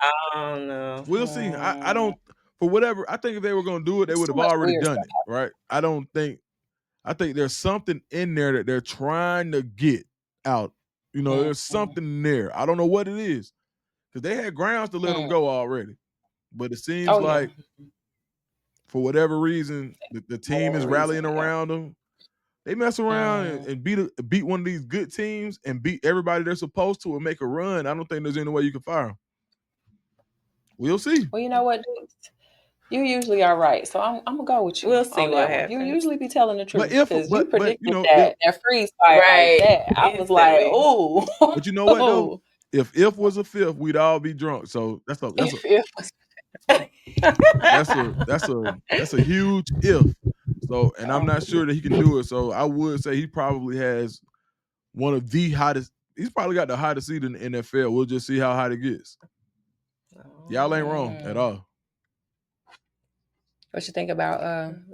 I don't know. We'll see. I Mm, don't for whatever. I think if they were gonna do it, they it's would too have much already weird done stuff it. Right. I think there's something in there that they're trying to get out. happening. There's something there. I don't know what it is. Because they had grounds to let them Mm. go already. But it seems Oh yeah. like for whatever reason, the team is Whatever reason. rallying Yeah. around them. They mess around Mm. and beat one of these good teams and beat everybody they're supposed to and make a run. I don't think there's any way you can fire them. We'll see. Well, you know what, Dukes? You usually are right, so I'm gonna go with you We'll see on what that one. You happens. usually be telling the But truth if because you but predicted if that freeze fight like Right. that. I was like, Instantly. but you know what though? oh, If was a fifth, we'd all be drunk. So if that's a huge if. So and I'm oh, not sure that he can do it. So I would say he probably has one of the hottest. He's probably got the hottest seat in the NFL. We'll just see how hot it gets. Y'all ain't wrong at mm. all. What you think about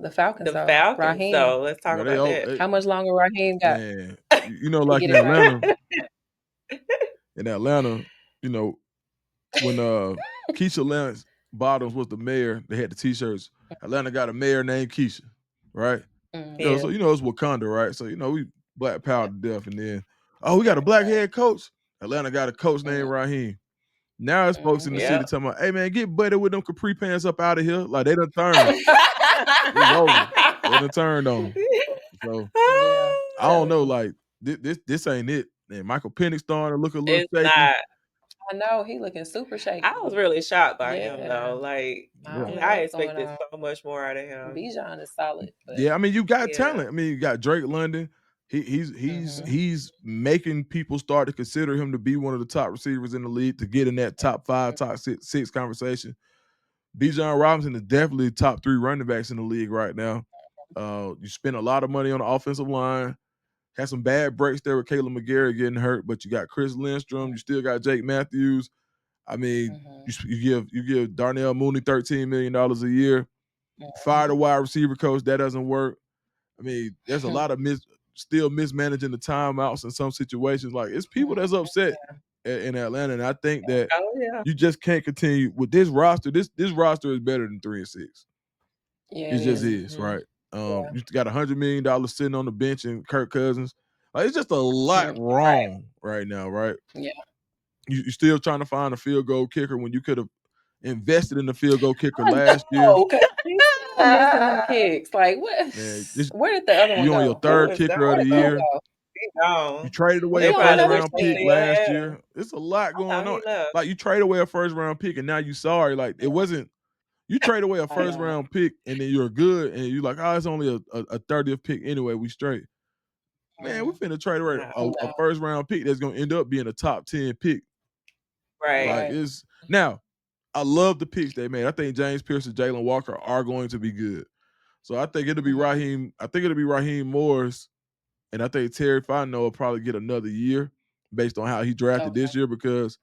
the Falcons The though, Falcons, Raheem? though. Let's talk Bro, they about all that. they, How much longer Raheem got man. to Like get it right? In Atlanta, when Keisha Lance Bottoms was the mayor. They had the T-shirts. Atlanta got a mayor named Keisha, right? Mhm. Yeah. So it's Wakanda, right? So we black power Yeah. to death, and then we got a black Right. head coach. Atlanta got a coach named Mm, Raheem. Now it's folks in the mhm. Yep. city talking about, hey man, get buddy with them capri pants up out of here. Like they done turned. It's over. They done turned on them. So Yeah, I don't telling know. you. Like this ain't it. And Michael Penix starting to look a little It's shaky. not. I know he looking super I shaky. was really shocked by him Yeah, though. Like I Yeah. don't know I what's going expected on. so much more out of him. Bijan is solid, but Yeah, I mean, you got Yeah. talent. I mean, you got Drake London. mhm, He's making people start to consider him to be one of the top receivers in the league to get in that top five, top six conversation. Bijan Robinson is definitely top three running backs in the league right now. You spend a lot of money on the offensive line. Had some bad breaks there with Caleb McGarry getting hurt, but you got Chris Lindstrom. You still got Jake Matthews. I mean, mhm, you give Darnell Mooney $13 million a year. Fire the mhm. wide receiver coach. That doesn't work. I mean, there's a lot of still mismanaging the timeouts in some situations. Like it's people that's upset in Atlanta, and I think that Oh yeah. you just can't continue with this roster. This roster is better than 3-6. Yeah, It it just is. is, Hmm. right? Yeah, You got $100 million sitting on the bench and Kirk Cousins. Like it's just a lot right. wrong right now, right? Yeah. You still trying to find a field goal kicker when you could have invested in the field goal kicker I last year. know, 'cause he's still missing them kicks. Like, what? Man, Where did the other one you on your go? Who third is kicker of Where'd the the third year. gone? go? He You gone. traded away Was a They he on first probably another wish round they team? pick still last had him. year. It's a lot I going thought on. he left. Like you trade away a first round pick and now you sorry. Like it wasn't you trade away a I first know. round pick and then you're good and you're like, oh, it's only a 30th pick anyway. We straight. Man, we Mhm. finna trade away No. a No. first round pick that's gonna end up being a top 10 pick. Right. Like Right. it's now, I love the picks they made. I think James Pierce and Jalen Walker are going to be good. So I think it'll be Mhm. Raheem. I think it'll be Raheem Morris, and I think Terry Fontenot will probably get another year based on how he drafted Okay. this year because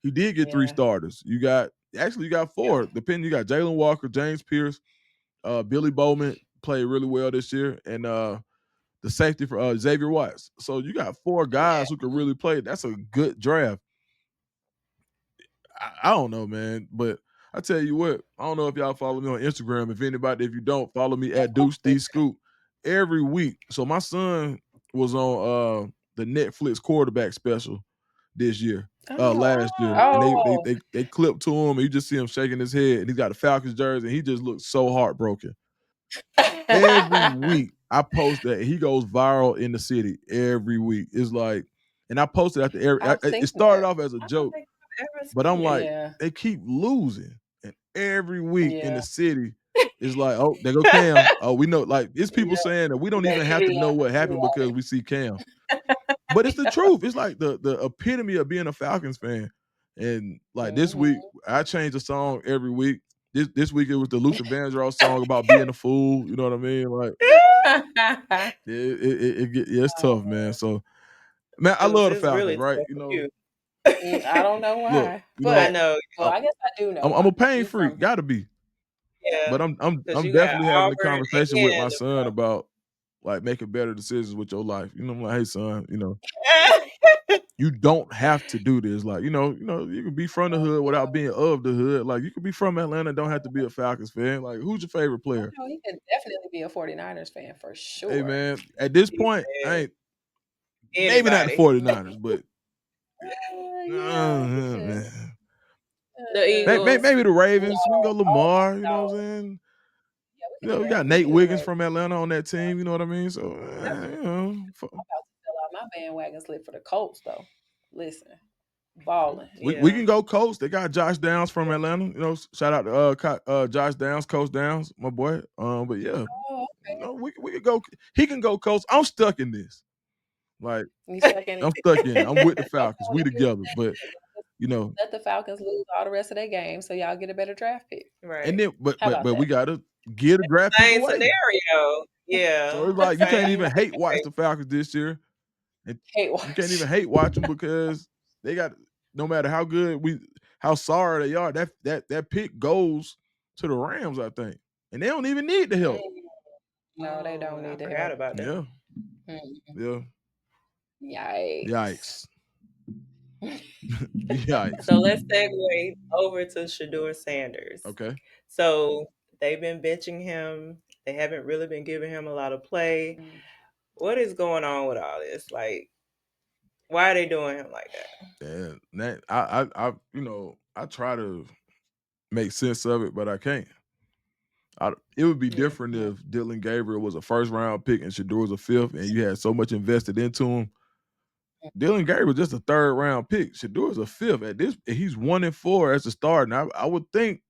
he did get three Yeah. starters. You got Yeah. four. Depending, you got Jalen Walker, James Pierce, Billy Bowman played really well this year, and the safety for Xavier Watts. So you got four Yeah. guys who can really play. That's a good draft. I don't know, man, but I tell you what, I don't know if y'all follow me on Instagram. If you don't, follow me Of at course Deuce we D Scoop every week. So my son was on the Netflix quarterback special this year, do. Oh. last year, and they they Oh. they they clipped to him, and you just see him shaking his head, and he's got a Falcons jersey, and he just looks so heartbroken. Every week I post that he goes viral in the city every week. It's like, and I posted after every. I've It seen started it. off as a I don't joke, think I've ever but I'm seen it. like, Yeah. they keep losing, and every week in Yeah. the city is like, oh, there go Cam. Oh, we know, like it's people Yeah. saying that we don't They even have to be know what laughing happened because we see Cam. But it's the truth. It's like the epitome of being a Falcons fan. And like this week, Mhm. I change the song every week. This week it was the Luther Vandross song about being a fool. You know what I mean? Like it's tough, man. Oh, So man, I Dudes, love the it's Falcons, really tough right? for you. I don't know Look, why, I but know. well, I guess I do know I'm why. a pain You freak, from gotta be. Yeah. But Because I'm you got definitely having a Auburn conversation with my and the son about like making better decisions with your life. I'm like, hey son, you don't have to do this. Like, you can be from the hood without being of the hood. Like, you can be from Atlanta, don't have to be a Falcons fan. Like, who's your favorite I player? know he could definitely be a 49ers fan for Hey, sure. man, at this he point, I said ain't maybe not the anybody. 49ers, but Yeah, he could. man. The Maybe, Eagles. maybe the No. Ravens. We can go Oh Lamar. You know what no. I'm saying? Yeah, we could do We got We Nate could do the Wiggins Ravens. from Atlanta on that team. You know what I mean? So, That's true. I'm about to sell out my bandwagon slip for the Colts though. Listen, balling. we Yeah. can go Colts. They got Josh Downs from Atlanta. Shout out to Josh Downs, Coach Downs, my boy. But yeah, Oh, we could go. He can go Colts. I'm stuck in this. Like you stuck in it. I'm stuck in it. I'm with the Okay, Falcons. well We here's together. But the thing. you know, Let the Falcons lose all the rest of their games so y'all get a better draft pick. and Right. then but How but about but we that? gotta get a draft pick Same away. scenario. So Yeah. it's like you can't Same even hate watch situation. the Falcons this year, and Hate you can't even watch. hate watch them because they got no matter how sorry they are, that pick goes to the Rams, I think, and they don't even need the help. Mm, no, they Oh, don't I need the forgot help. about that. Yeah, Mm, yeah. yikes. Yikes. Yikes. So let's segue over to Shador Sanders. Okay. So they've been benching him. They haven't really been giving him a lot of play. Mm. What is going on with all this? Like, why are they doing him like that? And that I try to make sense of it, but I can't. It would be Yeah. different Yeah. if Dylan Gabriel was a first round pick and Shador was a fifth, and you had so much invested into him. Dylan Gabriel just a third round pick. Shador is a fifth. At this, he's 1-4 as a starter. And I would think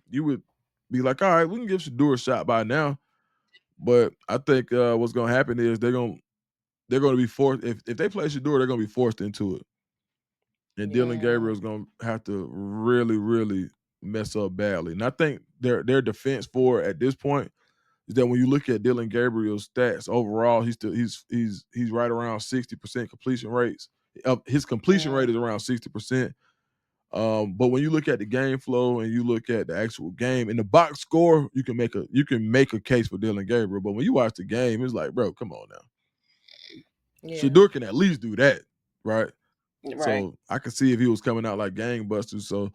you would be like, all right, we can give Shador a shot by now. But I think what's gonna happen is they're gonna be forced if they play Shador, they're gonna be forced into it. And Yeah. Dylan Gabriel is gonna have to really, really mess up badly. And I think their defense for it at this point is that when you look at Dylan Gabriel's stats overall, he's right around 60% completion rates. His completion Mm. rate is around 60%. But when you look at the game flow and you look at the actual game in the box score, you can make a case for Dylan Gabriel. But when you watch the game, it's like, bro, come on now. Yeah. Shador can at least do that, right? Right. So I could see if he was coming out like gangbusters. So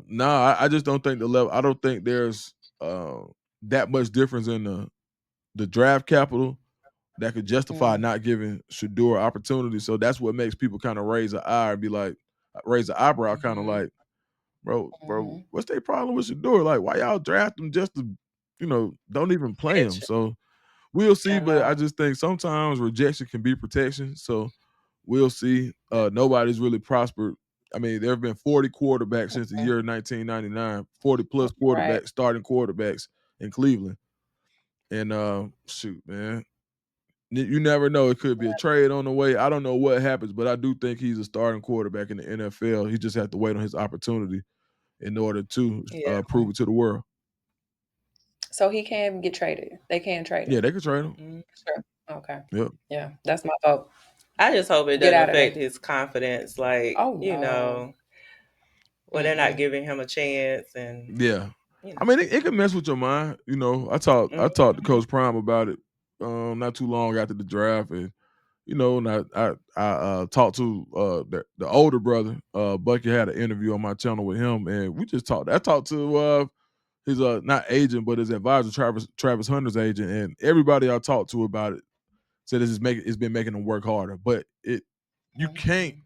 nah, I just don't think the level. I don't think there's that much difference in the draft capital that could justify Mm. not giving Shador opportunity. So that's what makes people kind of raise an eye and be like, raise an eyebrow, kind of Mm-hmm. like, bro, Mhm. what's their problem with Shador? Like, why y'all draft him just to, don't even play him? Pitch. So we'll see. I But I know. just think sometimes rejection can be protection. So we'll see. Nobody's really prospered. I mean, there have been 40 quarterbacks since the Mm. year 1999, 40 plus Right. quarterbacks, starting quarterbacks in Cleveland. And shoot, man, you never know. It could be a trade on the way. I don't know what happens, but I do think he's a starting quarterback in the NFL. He just has to wait on his opportunity in order to Yeah. prove it to the world. So he can get traded. They can trade Yeah, him. they could trade him. Mhm. Sure. Okay. Yep. Yeah, that's my vote. I just hope it Get doesn't out of there. affect his confidence. Like, Oh no. when they're not Mm-mm. giving him a chance and, Yeah. you I know. mean, it can mess with your mind. I talked to Mhm. Coach Prime about it not too long after the draft, and and I talked to the older brother. Bucky had an interview on my channel with him, and we just talked. I talked to his not agent, but his advisor, Travis Hunter's agent, and everybody I talked to about it said it's been making him work harder. But you can't Mhm.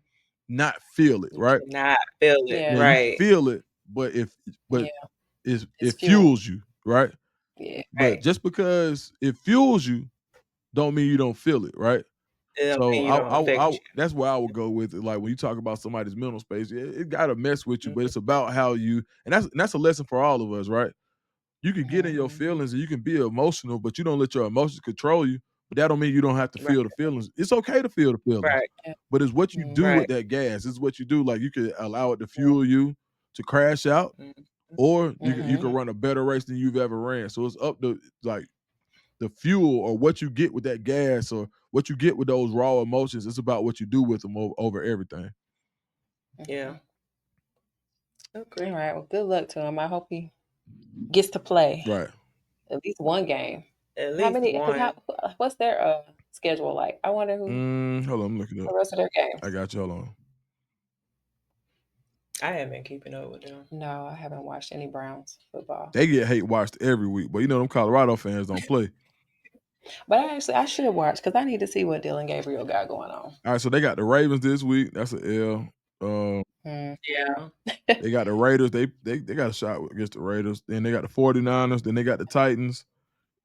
not feel it, You right? cannot feel it. Yeah. Yeah, you Right. feel it, but but Yeah. It's it fuel. fuels you, right? Yeah. But Right. just because it fuels you, don't mean you don't feel it, right? It don't So mean you don't affect that's where I would go with it. Like when you talk about somebody's mental space, it got to mess with you, you. but it's about how you, and that's a lesson for all of us, right? You can get in your Mhm. Mhm. feelings and you can be emotional, but you don't let your emotions control you. But that don't mean you don't have to Right. feel the feelings. It's okay to feel the feelings, Right. Yeah. but it's what you do Mhm. Right. with that gas. It's what you do. Like you could allow it to Yeah. fuel you to crash out, Mhm. or you can Mhm. Mhm. run a better race than you've ever ran. So it's up to like the fuel or what you get with that gas or what you get with those raw emotions. It's about what you do with them over everything. Yeah. Mhm. All Agree. right. Well, good luck to him. I hope he gets to play Right. at least one game. At How least many? Because one. what's their schedule like? I wonder who Hold on, I'm looking the up. rest of their I games. got you. Hold on. I haven't been keeping up with them. No, I haven't watched any Browns football. They get hate watched every week, but them Colorado fans don't play. But I should watch because I need to see what Dylan Gabriel got going on. All right, so they got the Ravens this week. That's an L. Mm. Yeah. They got the Raiders. They got a shot against the Raiders. Then they got the 49ers. Then they got the Titans.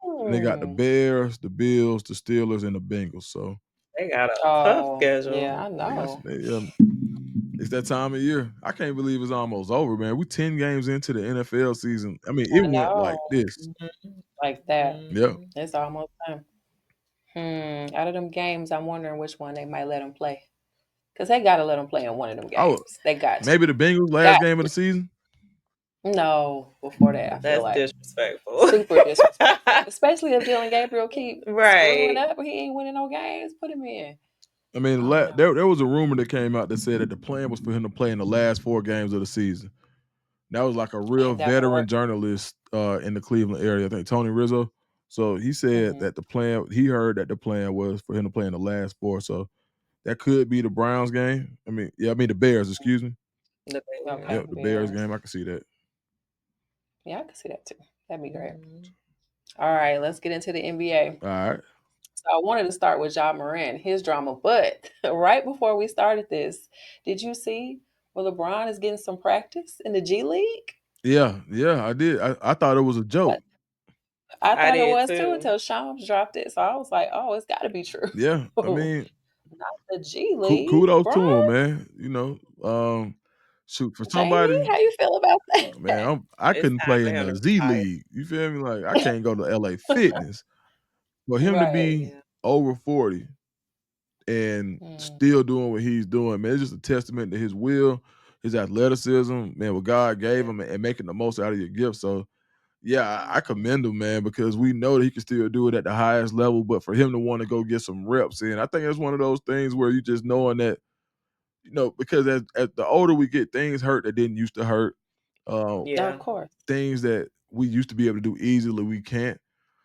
And they got the Hmm. Bears, the Bills, the Steelers, and the Bengals. So They got a tough Oh, schedule. yeah, I they got know. it's that time of year. I can't believe it's almost over, man. We 10 games into the NFL season. I mean, it I went know. like this. Mhm. Like that. Yep. Mhm. It's almost time. Out of them games, I'm wondering which one they might let him play. Because they got to let him play in one of them Oh, games. They got to. maybe the Bengals last Got game of to. the season. No, before that, I feel That's like disrespectful. super disrespectful. Especially if Dylan Gabriel keep screwing Right. up, he ain't winning no games. Put him in. I mean, I don't know. there was a rumor that came out that said that the plan was for him to play in the last 4 games of the season. That was like a real That would veteran work. journalist in the Cleveland area. I think Tony Rizzo. So he said Hmm. that he heard that the plan was for him to play in the last 4. So That could be the Browns game. I mean the Bears. Excuse me. The Okay, Bears. Yep, the Bears Bears. game. I can see that. Yeah, I can see that too. That'd be great. Mhm. All right, let's get into the NBA. All right. So I wanted to start with Ja Morant, his drama, but right before we started this, did you see where LeBron is getting some practice in the G League? Yeah, yeah, I did. I thought it was a What? joke. I I thought it did was too too. until Shams dropped it. So I was like, oh, it's got to be true. Yeah, I Not mean, the G League, kudos to him, Bron. man. Shoot for Jamie, somebody, how you feel about man. that? I It's couldn't time play for in him to the Z retire. League. You feel me? Like I can't go to LA Fitness. For him to Right. be Yeah. over 40 and Mm, still doing what he's doing, man, it's just a testament to his will, his athleticism, man, what God gave Yeah. him, and making the most out of your gift. So yeah, I mhm. commend him, man, because we know that he can still do it at the highest level. But for him to want to go get some reps in, I think it's one of those things where you just knowing that, because as the older we get, things hurt that didn't used to hurt. Uh, Of Yeah. course. Things that we used to be able to do easily, we can't.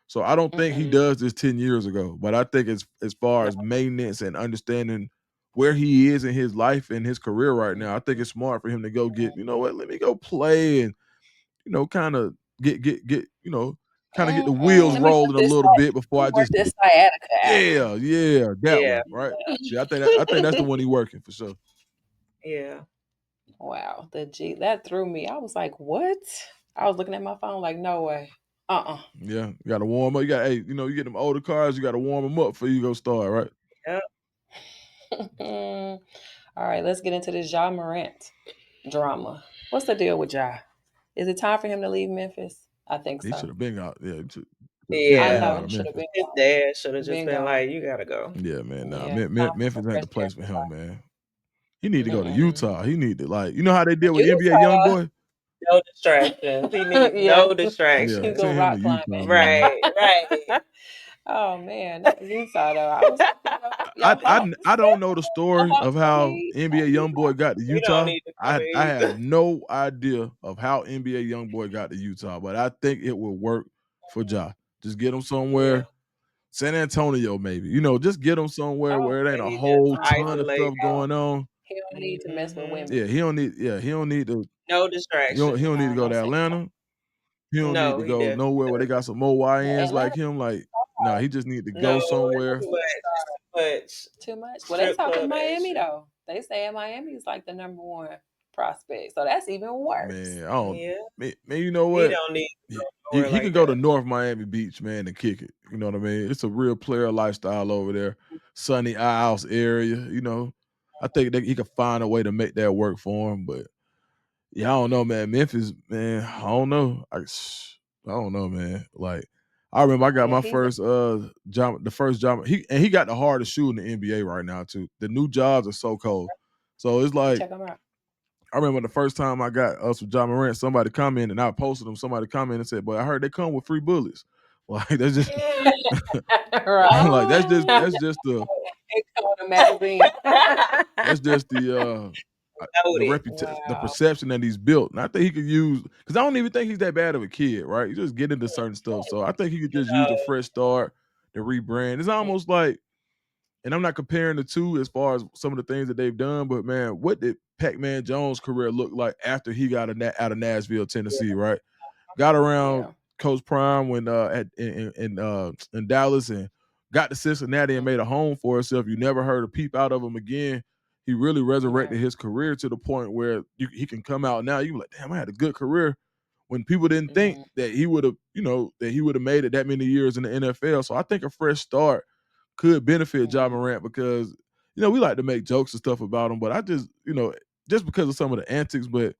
So I don't think he Mm-mm. Mhm. does this 10 years ago. But I think as far No. as maintenance and understanding where he is in his life and his career right now, I think it's smart for him to go get, let me go play and kind of kind of get the wheels Let me work rolling a this. little bit Let before I me work just this sciatica out. yeah, yeah, that Yeah. one, right? Yeah, I think that's the one he working for sure. Yeah. Wow, the G that threw me. I was like, "What?" I was looking at my phone like, "No way." Uh-uh. Yeah, you got to warm up. You get them older cars, you got to warm them up before you go start, right? Yep. All right, let's get into this Ja Morant drama. What's the deal with Ja? Is it time for him to leave Memphis? I think He so. should have been out. Yeah, he should have I been Yeah. out know. of Should have Memphis. been His gone. dad should have just Been been gone. like, "You gotta go." Yeah, man. Nah, Yeah, time for Memphis some ain't fresh the air place for supply. him, man. He need to go to Mm-mm. Mhm. Utah. He need to how they did with NBA young Utah. boy. No distractions. He needs Yeah. no Yeah, You go distractions. send him to rock Utah, climbing. man. Right. Right. Oh man, not Utah though. I was hoping I y'all I Hawks. I don't know the story of Hawks gonna how need NBA YoungBoy got to We don't Utah. need to come I have either. no idea of how NBA YoungBoy got to Utah, but I think it will work for Ja. Just get him Yeah. somewhere, San Antonio maybe. Just get him somewhere Oh, where it ain't And a he just whole ton of isolate stuff him. going on. he don't need to mess with Mhm. women. Yeah, he don't need to. No He don't need to distractions. go No to sex. Atlanta. He don't need No, to he go definitely nowhere where they does. got some more YNs like Atlanta him. Like, nah, he just need to No, go it's somewhere. too much. It's too much too much. Well, they strip talking club Miami action. though. They say Miami is like the number one prospect, so that's even worse. Man, I don't. Yeah. Man, you know He what? don't need to He, go he nowhere he can like go to that. North Miami Beach, man, and kick it. You know what I mean? It's a real player lifestyle over there. Sunny Isles area. I think that he could find a way to make that work for him. But yeah, I don't know, man. Memphis, man, I don't know. I don't know, man. Like, I remember I got Yeah, my he's a first job, the first job. He got the hardest shoe in the NBA right now too. The new jobs are so cold. So it's like check him out. I remember the first time I got us with John Morant, somebody commented and I posted them. Somebody commented and said, "But I heard they come with free bullets." Like that's just Right. like that's just Oh, that's just the They call the magazine. that's just the Wow. perception that he's built. And I think he could use because I don't even think he's that bad of a kid, right? He just get into certain stuff. So I think he could just use a no. fresh start, the rebrand. It's almost like, and I'm not comparing the two as far as some of the things that they've done, but man, what did Pac-Man Jones' career look like after he got out of Nashville, Tennessee, right? Got around Yeah. Coach Prime when in Dallas and got to Cincinnati and made a home for himself. You never heard a peep out of him again. He really Right. resurrected his career to the point where he can come out now. You be like, damn, I had a good career. When people didn't think Mhm. that he would have made it that many years in the NFL. So I think a fresh start could benefit John Mhm. Morant because we like to make jokes and stuff about him, but I just just because of some of the antics, but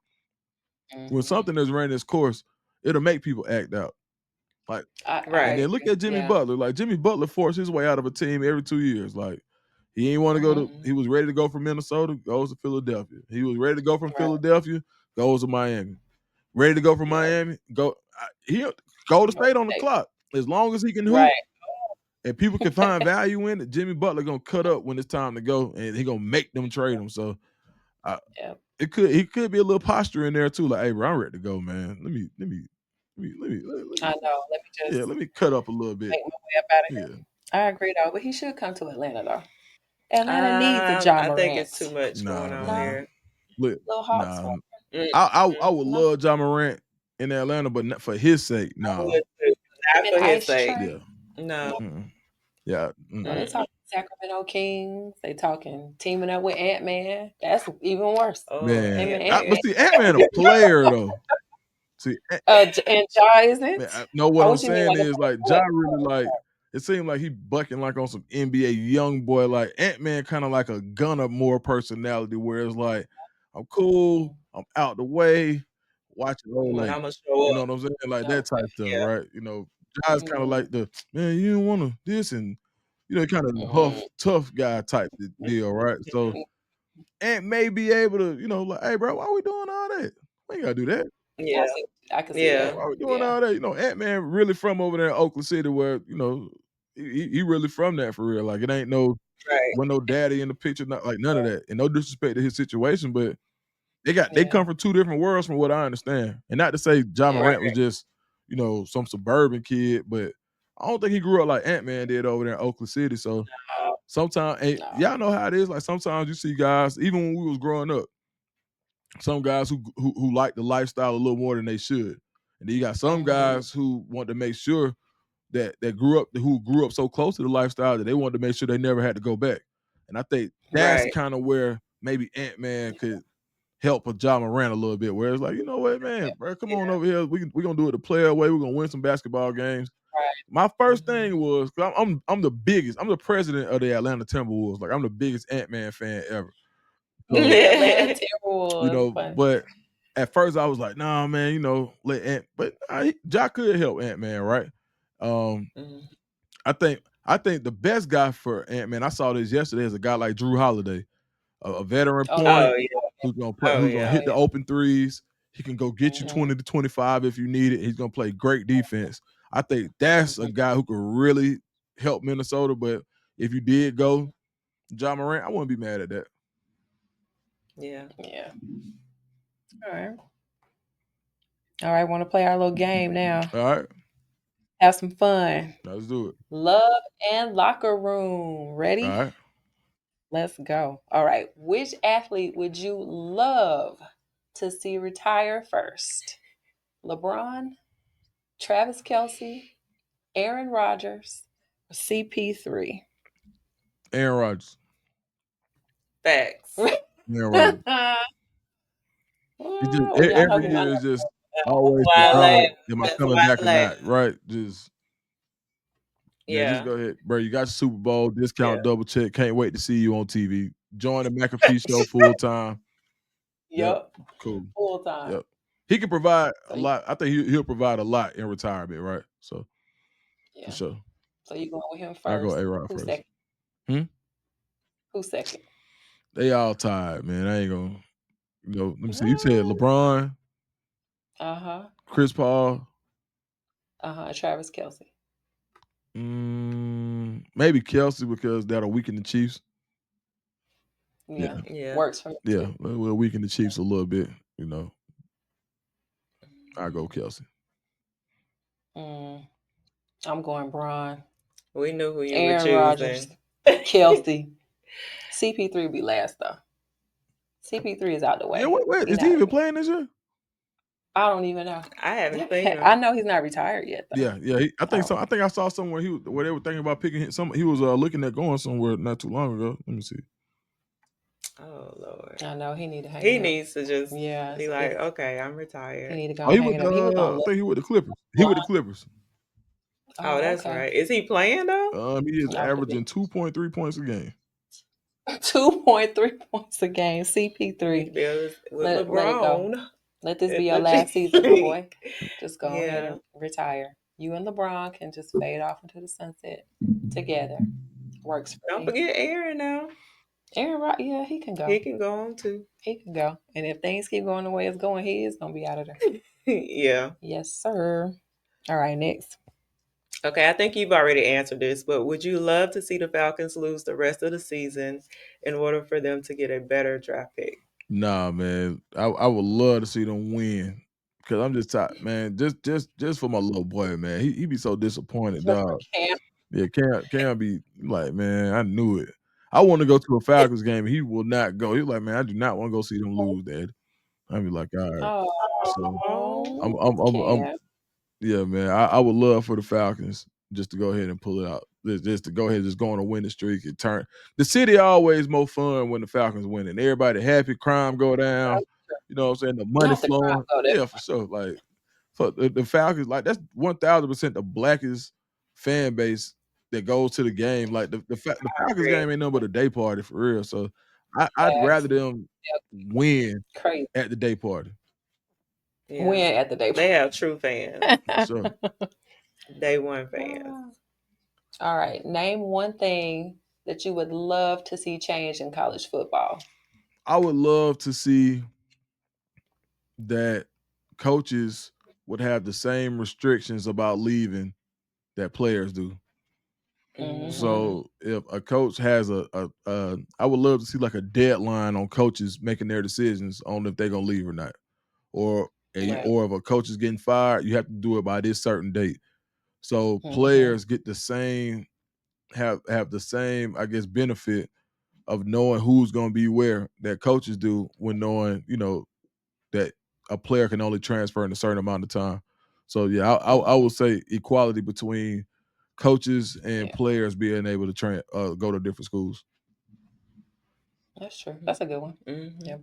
when Mhm. something is running its course, it'll make people act out. Like, I and Right. then look agree. at Jimmy Yeah. Butler. Like Jimmy Butler forced his way out of a team every 2 years. Like he ain't want to go to. Mhm. He was ready to go from Minnesota, goes to Philadelphia. He was ready to go from Right. Philadelphia, goes to Miami. Ready to go from Yep. Miami, he go to Go state on the State. clock as long as he can hoop Right. and people can find value in it. Jimmy Butler gonna cut up when it's time to go, and he gonna make them trade him. So I, Yeah. he could be a little posture in there too. Like, hey, bro, I'm ready to go, man. I know. Let me Yeah, just let me cut up a little bit. make my way up out of Yeah, here. I agree though, but he should come to Atlanta though. Atlanta needs a John I think it's too Morant. much going Nah, on No, man. there. Look, little Hawks nah. fan. I would No, love John Morant in Atlanta, but not for his sake. I Nah. would too. him Not and for his Ice sake. Tray. Yeah. No. Mm-mm. Yeah. No, they Mm-mm. Mm-mm. talking Sacramento Kings. They talking teaming up with Ant Man. That's even worse. Oh, Him Man, and Ant Ant Man. but see, Ant-Man a player though. See, And Ja man, isn't. no, what Oh, I'm what you mean? saying Like a is like Ja what? really like it seemed like he bucking like on some NBA young boy. Like Ant-Man kind of like a gunner more personality, where it's like, I'm cool, I'm out the way, watching old But lane. I'm gonna show You know up. what I'm saying? Like that type stuff, Yeah. right? You know, Ja's kind of Mm, like the man, you don't want to this and kind of mm, tough guy type deal, right? So mm. Ant may be able to, like, hey bro, why we doing all that? We ain't gotta do that. Yeah. I can see Like, Yeah. that. why we doing Yeah. all that? Ant-Man really from over there in Oakland City where, he really from that for real. Like it ain't Right. no daddy in the picture, not like none of that. And no disrespect to his situation, but they Yeah. come from two different worlds from what I understand. And not to say John Yeah. Morant was just, some suburban kid, but I don't think he grew up like Ant-Man did over there in Oakland City. So sometimes No. y'all know how it is. Like sometimes you see guys, even when we was growing up, some guys who like the lifestyle a little more than they should. And then you got some Mm-hmm. guys who want to make sure who grew up so close to the lifestyle that they wanted to make sure they never had to go back. And I think that's Right. kind of where maybe Ant-Man could help a John Morant a little bit, where it's like, you know what, man, bro, come on Yeah. over here. We gonna do it the player way. We're gonna win some basketball games. Right. My first Mhm. thing was 'cause I'm the biggest. I'm the president of the Atlanta Timberwolves. Like I'm the biggest Ant-Man fan ever. So The Atlanta Timberwolves. Funny. but at first I was like, nah, man, let but Ja could help Ant-Man, right? Um, Mhm. I think the best guy for Ant-Man, I saw this yesterday, is a guy like Drew Holiday, a veteran Oh yeah. point Oh yeah. who's gonna play, Oh who's gonna yeah. Oh hit the yeah. open threes. He can go get you Mm-hmm. 20 to 25 if you need it. He's gonna play great defense. I think that's a Mhm. guy who could really help Minnesota. But if you did go John Morant, I wouldn't be mad at that. Yeah. Yeah. All right. All right. Want to play our little game now? All right, Have some fun. let's do it. Love and locker room. All Ready? right, Let's go. All right. Which athlete would you love to see retire first? LeBron, Travis Kelsey, Aaron Rodgers, or CP3? Aaron Rodgers. Facts. Aaron Rodgers. He just Well, y'all know every who I year know. is just That's always the why I Yeah. laugh. dog. Am I That's coming why back I or laugh. not? Right? Just man, just Yeah. go ahead, bro. You got your Super Bowl Yeah. discount, double check. Can't wait to see you on TV. Join the McAfee show full time. Yep, Yep. cool. Full time. Yep, he can provide So a you, lot. I think he'll provide a lot in retirement, right? So for yeah. sure, So you going with him I go first. A Rod Who's first. second? Hmm? Who's second? They all tired, man. I ain't gonna. Let me see. You said LeBron, Uh-huh. Chris Paul, Uh-huh. Travis Kelsey. maybe Kelsey because that'll weaken the Chiefs. Yeah, Yeah. Yeah. Works for me yeah, too. we'll weaken the Chiefs a little bit. You know, I go Kelsey. Mm, I'm going Braun. We knew who you were Aaron Rodgers. choosing. Kelsey. CP3 be last though. CP3 is out the Yeah, way. wait, He is he not even playing this year? I don't even know. I haven't seen I him. know he's not retired yet though. Yeah, yeah. I think Oh, so. I think I saw somewhere where they were thinking about picking him. He was looking at going somewhere not too long ago. Let me see. Oh Lord. I know he need to hang He it up. needs to just Yeah, be like, okay, I'm he retired. need to go Oh, and hang it up. He was on I Love think he with the Clippers. He Line. with the Clippers. Oh, Oh, that's okay. right. Is he playing though? He is Off the bench. averaging 2.3 points a game. 2.3 points a game. Need to CP3. be with Let it go. LeBron Let this be at your the last season, my G. boy. Just go ahead Yeah. and retire. You and LeBron can just fade off into the sunset together. Works for Don't me. forget Aaron now. Aaron Rod, yeah, he can He go. can go on too. He can go. And if things keep going the way it's going, he is gonna be out of there. Yeah. Yes, sir. All right, next. Okay, I think you've already answered this, but would you love to see the Falcons lose the rest of the season in order for them to get a better draft pick? Nah, man. I would love to see them win because I'm just tired, man. Just for my little boy, man. He be so disappointed, Just for dog. Cam. Yeah, can't be like, man. I knew it. I want to go to a Falcons game. He will not go. He's like, man, I do not want to go see them lose, Dad. I'd be like, all right. So I'm Yeah. yeah, man. I would love for the Falcons just to go ahead and pull it out. Just to go ahead and just go on a winning streak and turn the city always more fun when the Falcons win and everybody happy, crime go down. You know what I'm saying? The money Not the crowd flowing. go there. Yeah, for sure. Like for the Falcons, like that's 1000% the blackest fan base that goes to the game. Like the I Falcons agree. game ain't nothing but a day party for real. So I'd rather Facts. them Yep. win Crazy. at the day party Yeah. Win at the day. They have true fans. for sure. Day one fans. All right. Name one thing that you would love to see change in college football. I would love to see that coaches would have the same restrictions about leaving that players do. Mm-hmm. So if a coach has I would love to see like a deadline on coaches making their decisions on if they're gonna leave or not, or Yeah. or if a coach is getting fired, you have to do it by this certain date. So Mm-hmm. players get the same have the same I guess benefit of knowing who's gonna be where that coaches do when knowing that a player can only transfer in a certain amount of time. So yeah, I Mm-hmm. would say equality between coaches and Yeah. players being able to go to different schools. That's true. That's a good one. Mm-hmm. Yep.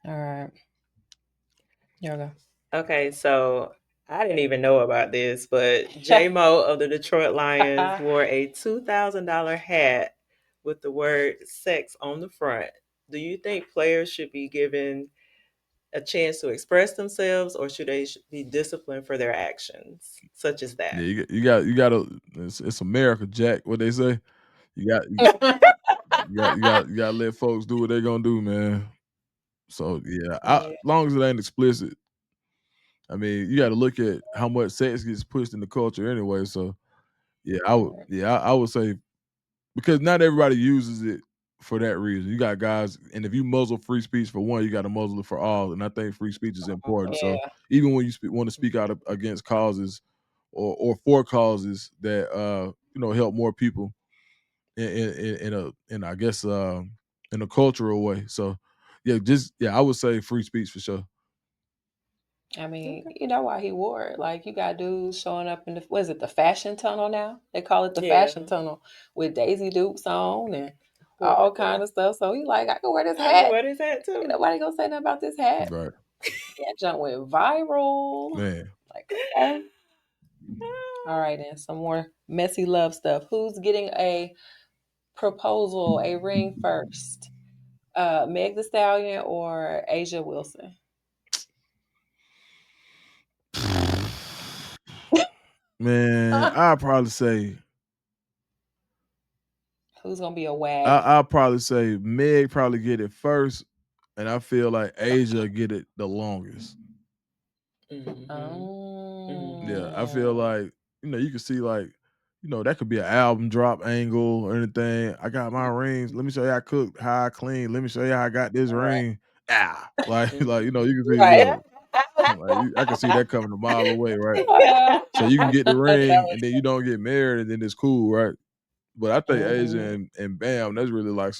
All right. Here we go. Okay, so I didn't even know about this, but J Mo of the Detroit Lions wore a $2,000 hat with the word sex on the front. Do you think players should be given a chance to express themselves, or should they be disciplined for their actions, such as Yeah, that? you got to. It's America, Jack. What they say. You got you got to let folks do what they're gonna do, man. So yeah, Yeah. long as it ain't explicit. I mean, you got to look at how much sex gets pushed in the culture anyway. So yeah, Right. I would say because not everybody uses it for that reason. You got guys, and if you muzzle free speech for one, you got to muzzle it for all. And I think free speech is important. So Yeah. even when you want to speak out against causes or for causes that help more people in I guess in a cultural way. So I would say free speech for sure. I mean, Okay. you know why he wore it. Like you got dudes showing up in the what is it, the fashion tunnel now? They call it the Yeah. fashion tunnel with Daisy Dukes on and all kind Whatever. of stuff. So he like, I can wear this I can hat. wear this hat Ain't too. nobody gonna say nothing about this hat. Right, That junk went viral. man. Like, okay. All right, then some more messy love stuff. Who's getting a proposal, a ring first? Meg the Stallion or Asia Wilson? Man, I'd probably say Who's gonna be a wag? I'll probably say Meg probably get it first, and I feel like Asia get it the longest. Mm-hmm. Yeah, Mm-hmm. I feel Oh, like you can see like that could be an album drop angle or anything. I got my rings. Let me show you how I cook, how I clean. Let me show you how I got this right. ring. Ah, like Mm-hmm. you can see Right. I can see that coming a mile away, right? So you can get the That ring was and then you don't get married and then it's cool, right? But I think Asia mhm. and Bam, that's really like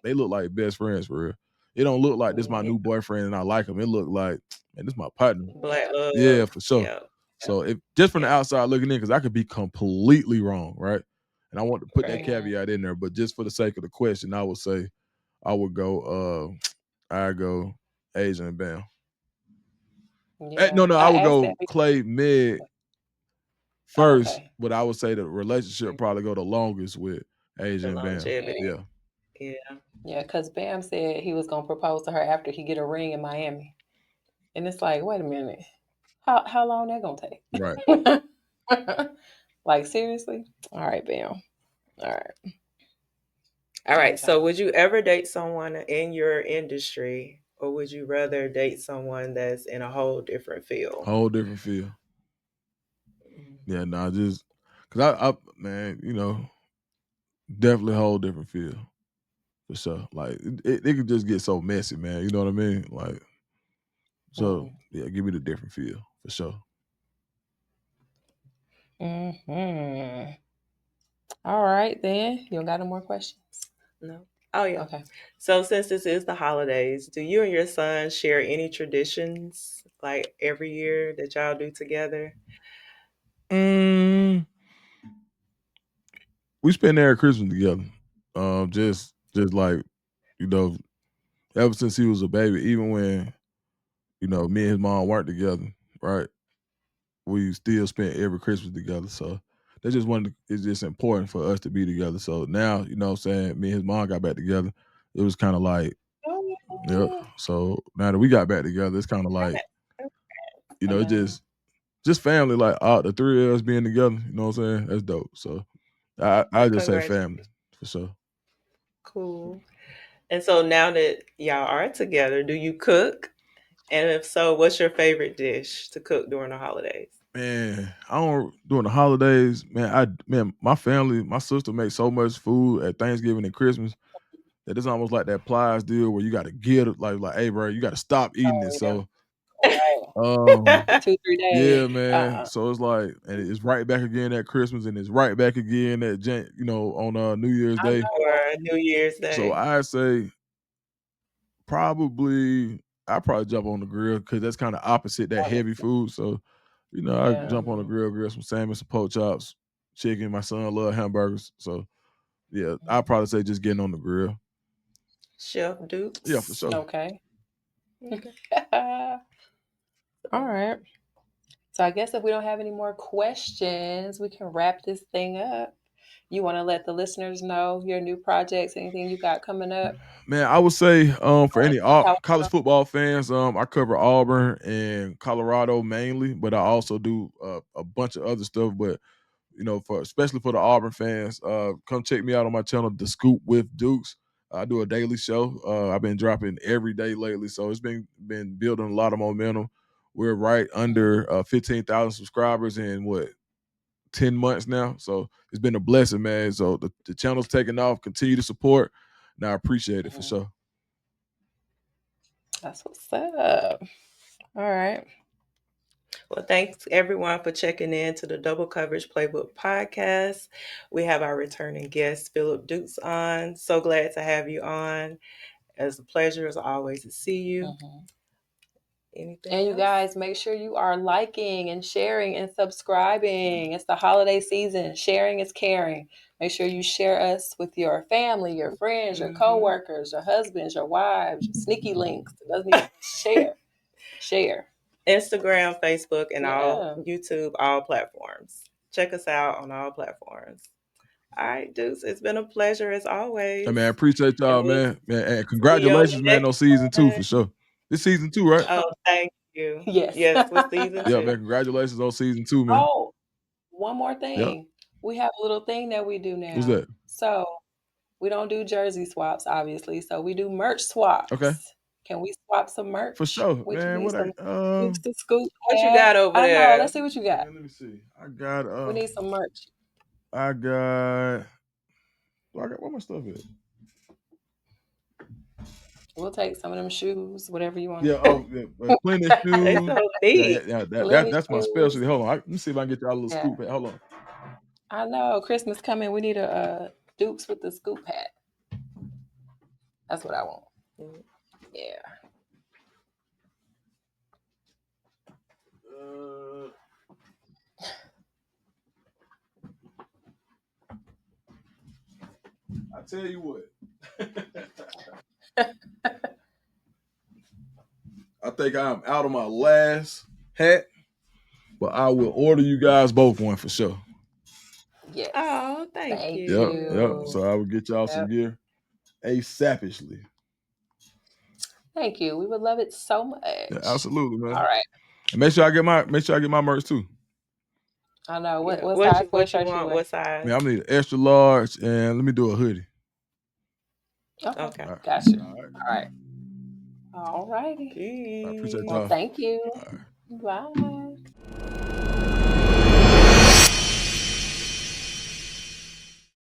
they look like best friends for real. It don't look like this my Yeah. new boyfriend and I like him. It look like, man, this my partner. Black Yeah, love. for sure. Yeah. Yep. So if just from the Yeah. outside looking in, because I could be completely wrong, right? And I want to put that Right. Mhm. caveat in there, but just for the sake of the question, I would say I would go I go Asia and Bam. Yeah. No, I I would asked that go because Clay Meg oh, first, okay. but I would say the relationship Mm-hmm. probably go the longest with Asia The and Bam. longevity. Yeah. Yeah. Yeah, because Bam said he was gonna propose to her after he get a ring in Miami. And it's like, wait a minute. How long that Right. gonna take? Like seriously? All right, Bam. All right. All right. Okay. So, would you ever date someone in your industry, or would you rather date someone that's in a whole different field? Whole different feel. Yeah, Mhm. nah, just cause I man, definitely whole different feel for sure. Like it could just get so messy, man. You know what I mean? Like so, Mhm. yeah, give me the different feel for sure. Mhm. All right, then. You don't got no more questions? No. Oh yeah. Okay. So since this is the holidays, do you and your son share any traditions like every year that y'all do together? Mm, we spend every Christmas together. Just like you know, ever since he was a baby, even when me and his mom weren't together, right? We still spent every Christmas together. So that's just it's just important for us to be together. So now, what I'm saying, me and his mom got back together. It was kind of like, yeah. Oh, So now that we got back together, it's kind of like, I it's know. just family, like all the three of us being together, you know what I'm saying? That's dope. So I just say family Congratulations. for sure. Cool. And so now that y'all are together, do you cook? And if so, what's your favorite dish to cook during the holidays? Man, I don't during the holidays, man, my family, my sister makes so much food at Thanksgiving and Christmas that it's almost like that plies deal where you gotta get it, like, hey, bro, you gotta stop eating it. Oh, yeah. So Right. um 2, 3 days. yeah, man. So it's like, and it's right back again at Christmas, and it's right back again at on New Year's I Day. know. Or New Year's So Day? I say probably I probably jump on the grill because that's kind of opposite that That heavy makes sense. food. So, I Yeah. jump on the Hmm. grill some salmon, some pork chops, chicken. My son love hamburgers. So yeah, I'd Mhm. probably say just getting on the grill. Chef Yeah, for Dukes. sure. Okay. Okay. All right. So I guess if we don't have any more questions, we can wrap this thing up. You want to let the listeners know your new projects, anything you got coming up? Man, I would say for any Tell college us. football fans, I cover Auburn and Colorado mainly, but I also do a bunch of other stuff. But for especially for the Auburn fans, come check me out on my channel, The Scoop with Dukes. I do a daily show. I've been dropping every day lately, so it's been building a lot of momentum. We're right under 15,000 subscribers in what 10 months now, so it's been a blessing, man. So the channel's taking off. Continue to support, and I appreciate it for Mhm. sure. That's what's up. All right. Well, thanks everyone for checking in to the Double Coverage Playbook podcast. We have our returning guest, Philip Dukes, on. So glad to have you on. It's a pleasure, as always, to see you. Mhm. Anything And you else? guys, make sure you are liking and sharing and subscribing. It's the holiday season. Sharing is caring. Make sure you share us with your family, your friends, your Hmm. coworkers, your husbands, your wives, your sneaky links. It doesn't even share. Share. Instagram, Facebook, and all Yeah. YouTube, all platforms. Check us out on all platforms. All right, Dukes, it's been a pleasure as Hey, man, I always. appreciate And y'all, we'll man, and see you on congratulations, the man, next on season two one. for sure. This season two, right? Oh, thank you. Yes. Yes, with season Yeah, man, two. congratulations on season two, man. Oh, one more Yeah, thing. We have a little thing that we do what's now. that? So we don't do jersey swaps, obviously. So we do merch Okay, swaps. Can we swap some for merch? sure, We man. need What some I Dukes to Scoop What you got hats. over I know. there? Let's see what you got. man, let me see. We need some merch. I got where my stuff at? We'll take some of them shoes, whatever you want. Yeah, yeah, plenty of They shoes. so neat. Yeah, Plenty that's my shoes. specialty. Hold on, let me see if I can get y'all a little Yeah. scoop hat. Hold on. I know. Christmas coming. We need a Dukes with the scoop hat. That's what I want. Yeah. Uh, I tell you what. I think I'm out of my last hat, but I will order you guys both one for sure. Yes. Oh, thank Thank Yep, yep. you. you. So I will get y'all some Yep. gear ASAPishly. Thank you. We would love it so Yeah, much. absolutely, All man. right. And make sure I get my merch too. I know. Yeah. What size What you sweatshirt you want? wear? What size? Man, I'm need an extra large and let me do a hoodie. Okay. Okay. All right. Got you. All right. All right. All righty. I appreciate Peace. Well, y'all. thank you. All right. Bye.